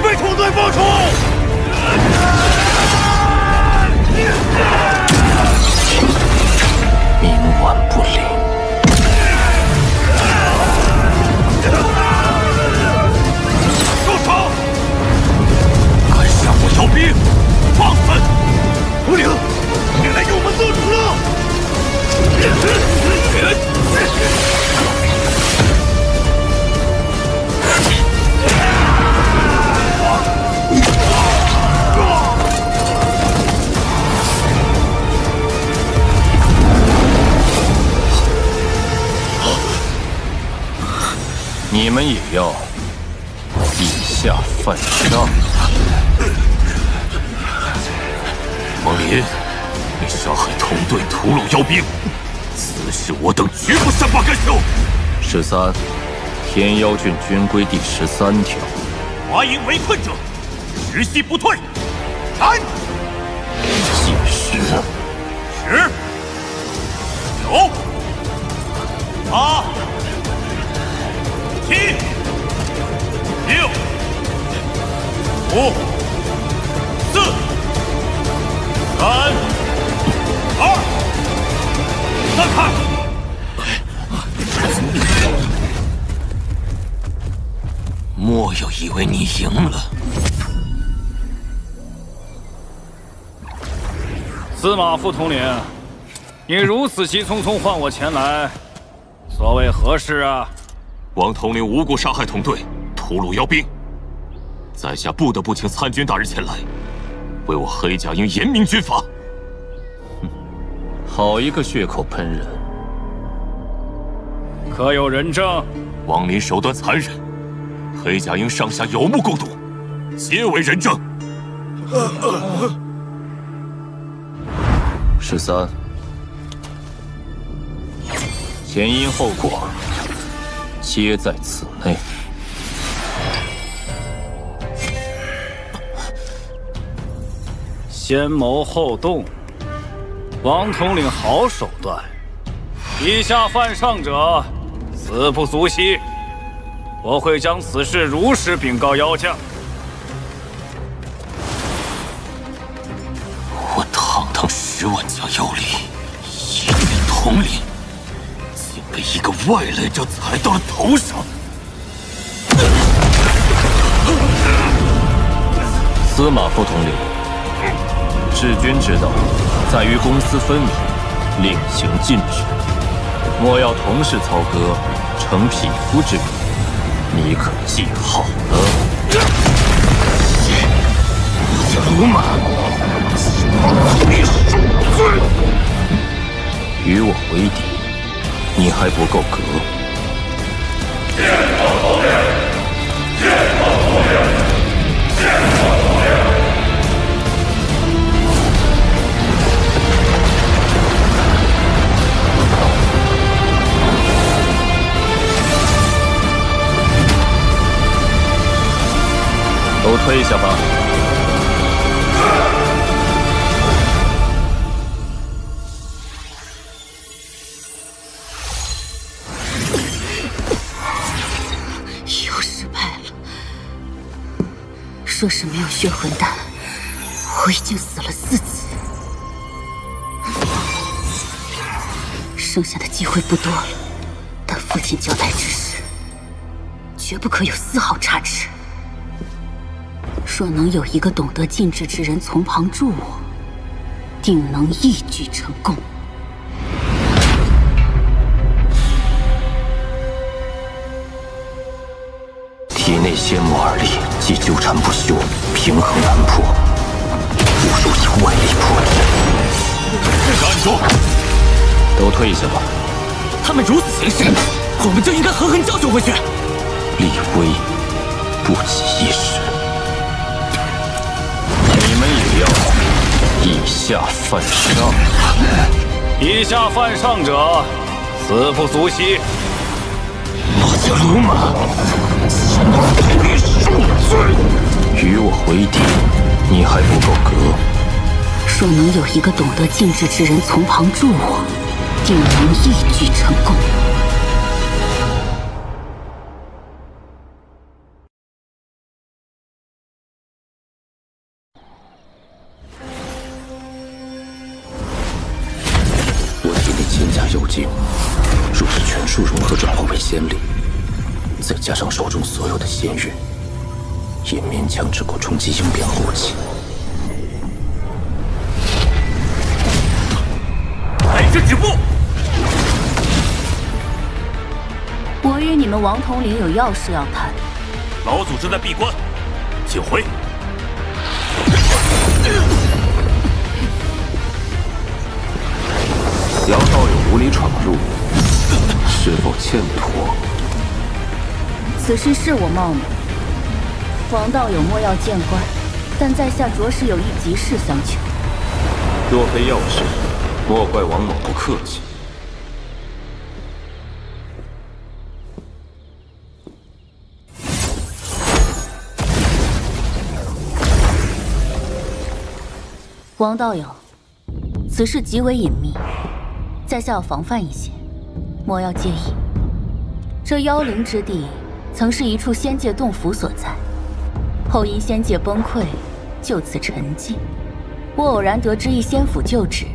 为统队报仇！冥顽不灵。住手！敢向我邀兵，放肆！统领，你来给我们做主了！你们也要以下犯上。王林，你杀害统队，屠戮妖兵，此事我等绝不善罢甘休。13，天妖郡军规第13条，华营围困者，时息不退，斩！计时10、9、8、7、6、5、4、3、2，散开！莫有以为你赢了。司马副统领，你如此急匆匆唤我前来，所谓何事啊？王统领无故杀害统队，屠戮妖兵，在下不得不请参军大人前来，为我黑甲营严明军法。好一个血口喷人！可有人证？王林手段残忍，黑甲营上下有目共睹，皆为人证。13，前因后果皆在此内。先谋后动，王统领好手段，以下犯上者，死不足惜。我会将此事如实禀告妖将。我堂堂10万家妖灵，一位统领，竟被一个外来者踩到了头上。司马副统领，治军之道，在于公私分明，令行禁止，莫要同室操戈，成匹夫之名。你可记好了。这鲁马，你恕罪！与我为敌，你还不够格。见过统领，见过统领，见过统领。都退下吧。又失败了。若是没有血魂丹，我已经死了4次。剩下的机会不多了，但父亲交代之事，绝不可有丝毫差池。若能有一个懂得禁制之人从旁助我，定能一举成功。体内仙魔2力既纠缠不休，平衡难破，不如以外力破之。站住！都退下吧。他们如此行事，我们就应该狠狠教训回去。立威不及一时。你们也要以下犯上。以下犯上者，死不足惜。我叫鲁马，你恕罪！与我为敌，你还不够格。若能有一个懂得禁制之人从旁助我，定能一举成功。妖精，若是全数融合转化为仙力，再加上手中所有的仙玉，也勉强只够冲击应变后期。来人止步！我与你们王统领有要事要谈。老祖正在闭关，请回。姚道友无理闯入，是否欠妥？此事是我冒昧。王道友莫要见怪，但在下着实有一急事相求。若非要事，莫怪王某不客气。王道友，此事极为隐秘。在下要防范一些，莫要介意。这妖灵之地曾是一处仙界洞府所在，后因仙界崩溃，就此沉寂。我偶然得知一仙府旧址，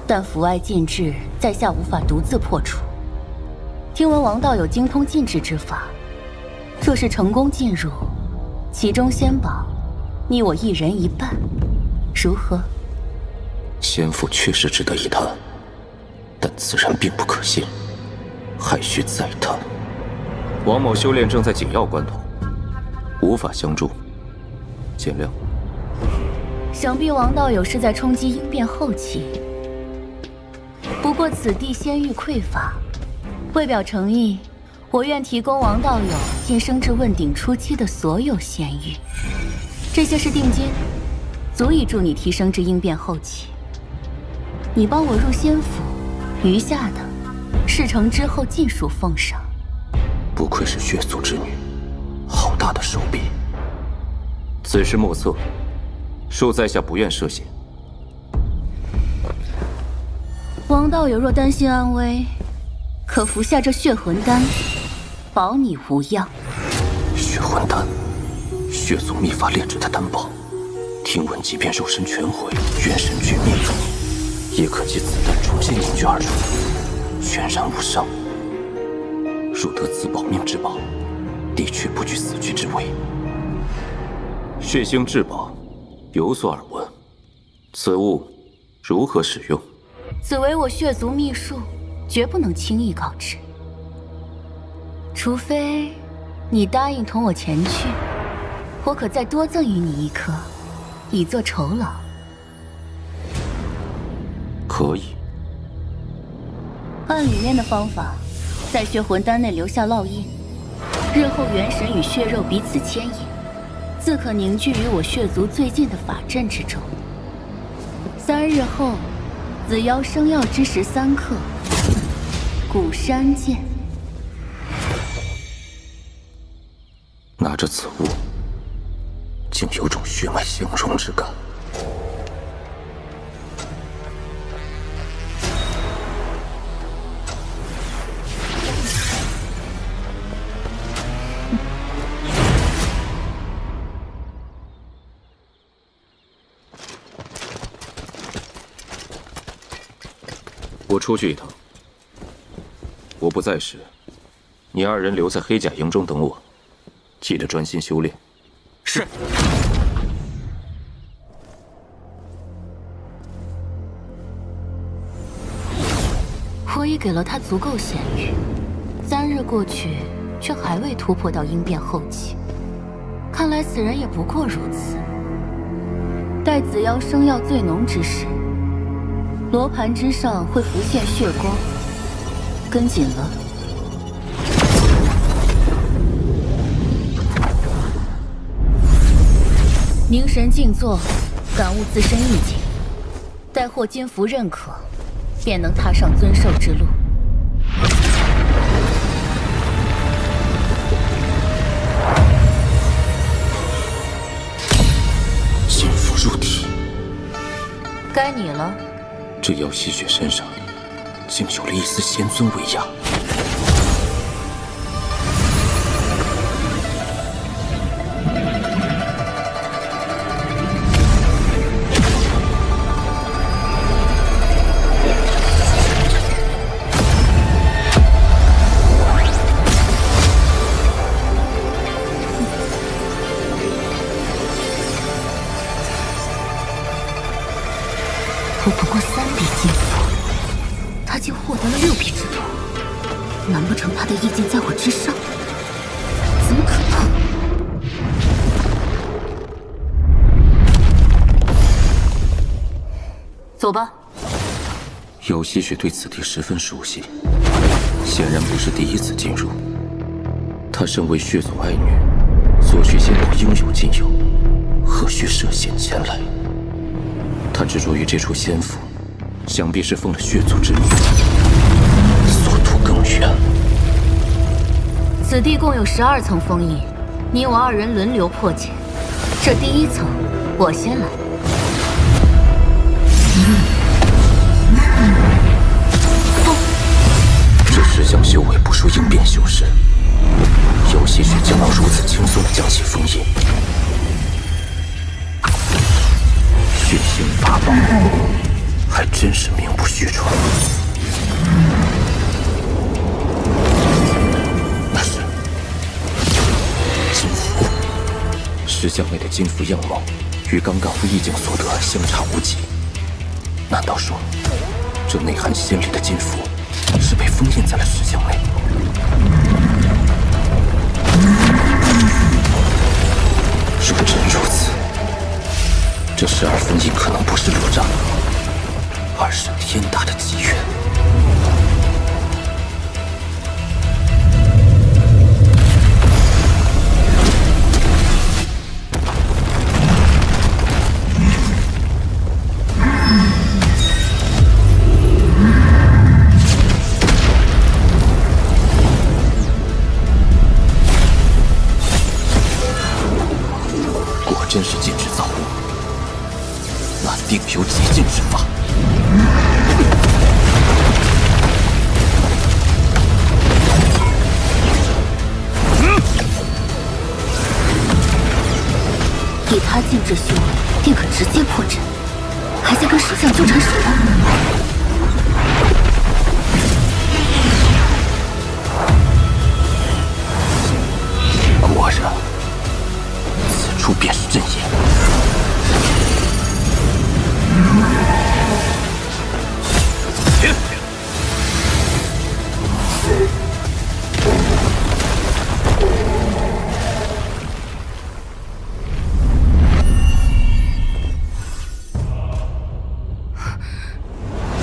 但府外禁制，在下无法独自破除。听闻王道友精通禁制之法，若是成功进入，其中仙宝，你我一人一半，如何？仙府确实值得一谈。但此人并不可信，还需再谈。王某修炼正在紧要关头，无法相助，见谅。想必王道友是在冲击应变后期。不过此地仙域匮乏，为表诚意，我愿提供王道友晋升至问鼎初期的所有仙域。这些是定金，足以助你提升至应变后期。你帮我入仙府。余下的，事成之后尽属奉上。不愧是血族之女，好大的手笔！此事莫测，恕在下不愿涉险。王道友若担心安危，可服下这血魂丹，保你无恙。血魂丹，血族秘法炼制的丹宝，听闻即便肉身全毁，元神俱灭，也可借此丹重新凝聚而出，全然无伤。若得此保命之宝，的确不惧死局之危。血腥至宝，有所耳闻，此物如何使用？此为我血族秘术，绝不能轻易告知。除非你答应同我前去，我可再多赠予你一颗，以作酬劳。可以。按里面的方法，在血魂丹内留下烙印，日后元神与血肉彼此牵引，自可凝聚于我血族最近的法阵之中。3日后，紫妖生药之时3刻，古山见。拿着此物，竟有种血脉相融之感。我出去一趟，我不在时，你2人留在黑甲营中等我，记得专心修炼。是。我已给了他足够闲余，3日过去，却还未突破到应变后期。看来此人也不过如此。待紫妖生药最浓之时，罗盘之上会浮现血光，跟紧了。凝神静坐，感悟自身意境，待获金符认可，便能踏上尊兽之路。金符入体，该你了。这妖吸血身上，竟有了一丝仙尊威压。我不过3笔金符，他竟获得了6笔之多，难不成他的意境在我之上？怎么可能？走吧。妖吸血对此地十分熟悉，显然不是第一次进入。他身为血族爱女，所需仙宝应有尽有，何须涉险前来？他执着于这处仙符，想必是奉了血族之命，所图更远。此地共有12层封印，你我2人轮流破解。这第1层，我先来。这石像修为不输应变修士，妖吸血竟能如此轻松地将其封印。血腥法宝，还真是名不虚传。那是金符，石像内的金符样貌与刚刚无意境所得相差无几。难道说，这内含仙力的金符是被封印在了石像内？若真如此，这12封印可能不是罗帐，而是天大的机缘。果真是禁制造物，那定有极尽之法。以他禁制修为，便可直接破阵，还想跟石像纠缠什么？果然，此处便是阵眼。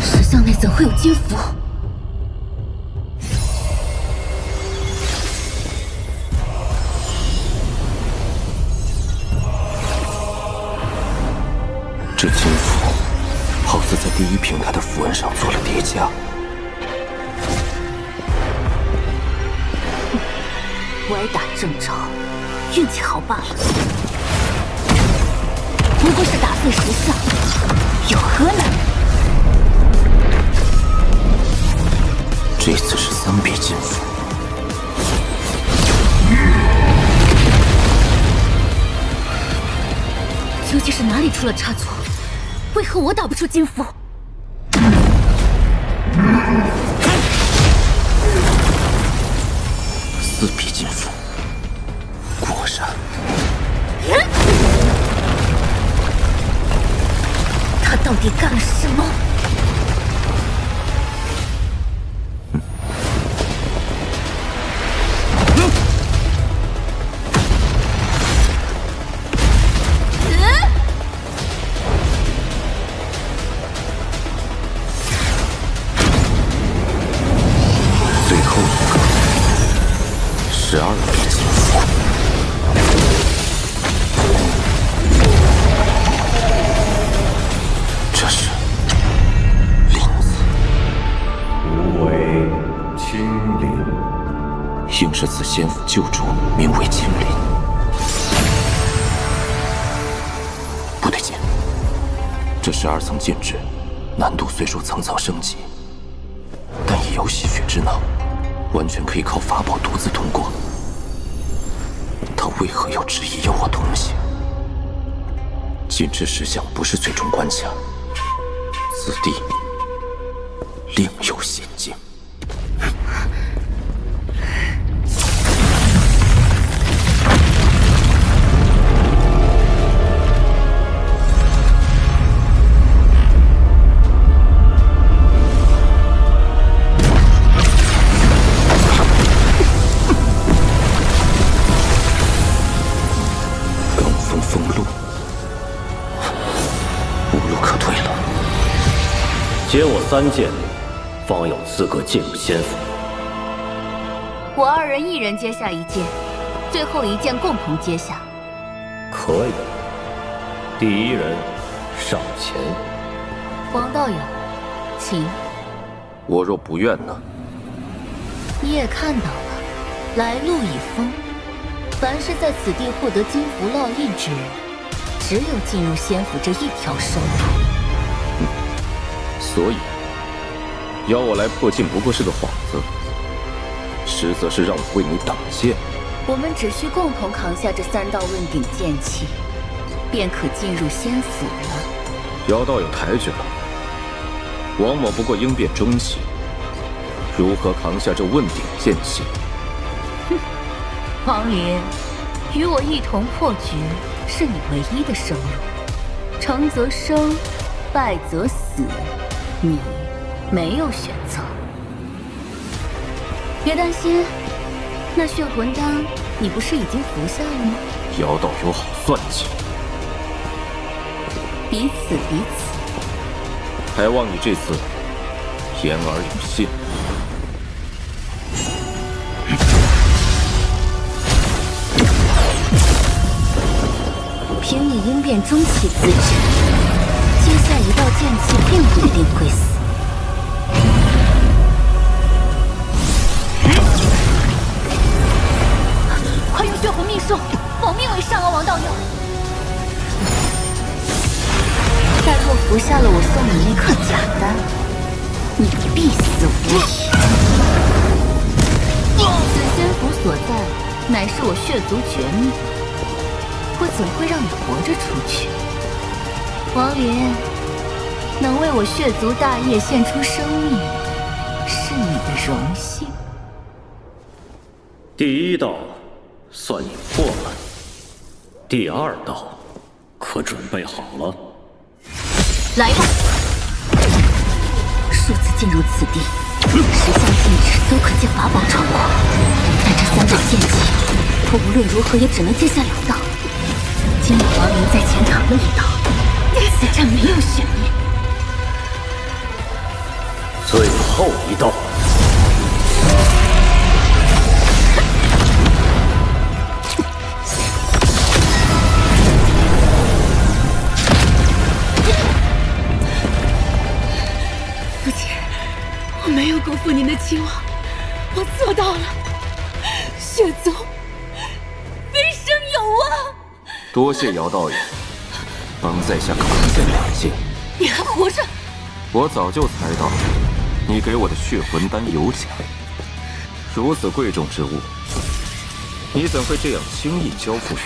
石像内怎会有金符？这金符好似在第一平台的符文上做了叠加。歪打正着，运气好罢了。不过是打碎石像，有何难？这次是3笔金符。究竟是哪里出了差错？为何我打不出金符？4笔金符，果然。他到底干了什么？最后一个12笔金符。这是林子。无为青林，应是此仙府旧主，名为青林。不对劲，这12层禁制，难度虽说层层升级，但以有洗血之能，完全可以靠法宝独自通过。他为何要执意要我同行？禁制石像不是最终关卡，此地另有险境。接我3剑，方有资格进入仙府。我2人1人接下1剑，最后1剑共同接下。可以。第1人上前。黄道友，请。我若不愿呢？你也看到了，来路已封。凡是在此地获得金符烙印之人，只有进入仙府这一条生路。所以，邀我来破镜不过是个幌子，实则是让我为你挡剑。我们只需共同扛下这3道问鼎剑气，便可进入仙府了。姚道友抬举了，王某不过应变中期，如何扛下这问鼎剑气？哼，王林，与我一同破局，是你唯一的生路。成则生，败则死。你没有选择，别担心，那血魂丹你不是已经服下了吗？姚道友好算计，彼此彼此。还望你这次言而有信。凭你应变中期资质，接下1道剑气并不一定会死。快用血魂秘术，保命为上啊，王道友！待若服下了我送你那颗假丹，你必死无疑。此仙府所在，乃是我血族绝密。我怎会让你活着出去？王林，能为我血族大业献出生命，是你的荣幸。第1道算你破了，第2道可准备好了？来吧！数次进入此地，10项禁制都可借法宝闯过，但这3本剑气，我无论如何也只能接下2道。今日王林在前挡了1道，此战没有悬念。最后1道。父亲，我没有辜负您的期望，我做到了。血族飞升有望。多谢姚道友，帮在下扛下2剑。你还活着？我早就猜到，你给我的血魂丹有假。如此贵重之物，你怎会这样轻易交付于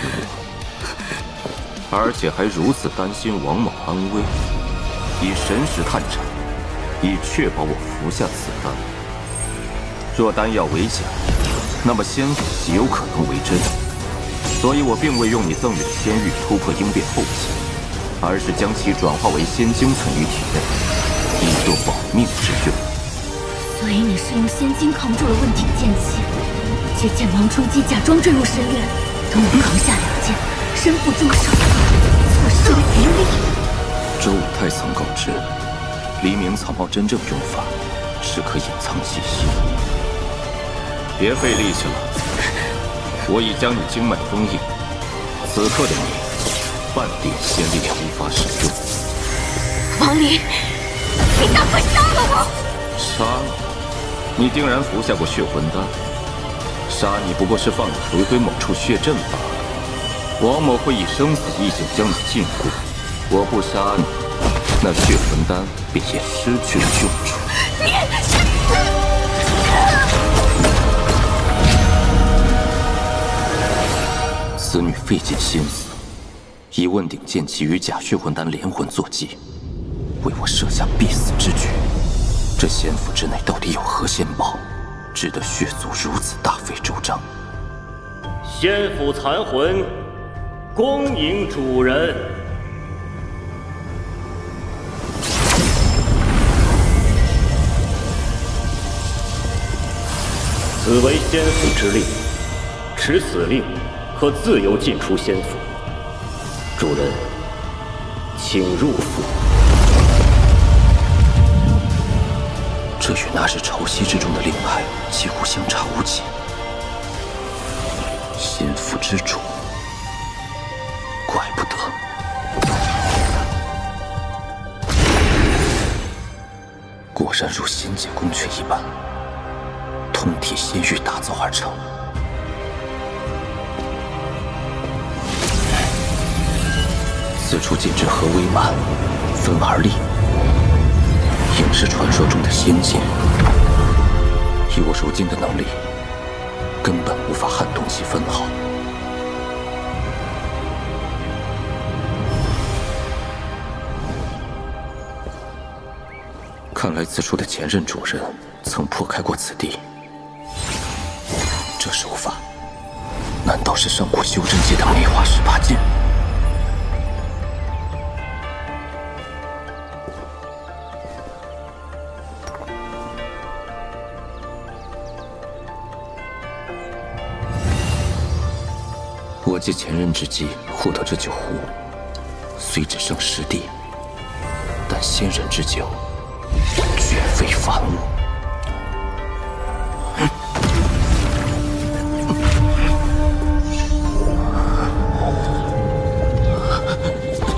我？而且还如此担心王某安危，以神识探查，以确保我服下此丹。若丹药为假，那么仙府极有可能为真。所以我并未用你赠予的仙玉突破应变后期，而是将其转化为仙精存于体内，以作保命之用。所以你是用仙精扛住了问鼎剑气，借剑芒冲击，假装坠入深渊，等我扛下2剑，身负重伤，错失了余力。周武太曾告知，黎明草帽真正用法是可隐藏气息。别费力气了，我已将你经脉封印，此刻的你，半点仙力也无法使用。王林，你大可杀了我！杀你？你定然服下过血魂丹，杀你不过是放你回归某处血阵罢了。王某会以生死一酒将你禁锢，我不杀你，那血魂丹便也失去了用处。此女费尽心思，以问鼎剑气与假血魂丹连环作计，为我设下必死之局。这仙府之内到底有何仙宝，值得血族如此大费周章？仙府残魂，恭迎主人。此为仙府之令，持此令可自由进出仙府。主人，请入府。这与那日潮汐之中的令牌几乎相差无几。仙府之主，怪不得。果然如仙界宫阙一般，通体仙玉打造而成。此处剑之何为满，分而立，应是传说中的仙剑。以我如今的能力，根本无法撼动其分毫。看来此处的前任主人曾破开过此地。这手法，难道是上古修真界的梅花18剑？我借前任之机获得这酒壶，虽只剩10滴，但仙人之酒绝非凡物。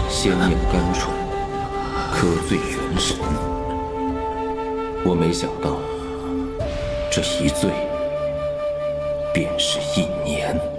仙念甘醇，可醉元神。我没想到，这一醉便是1年。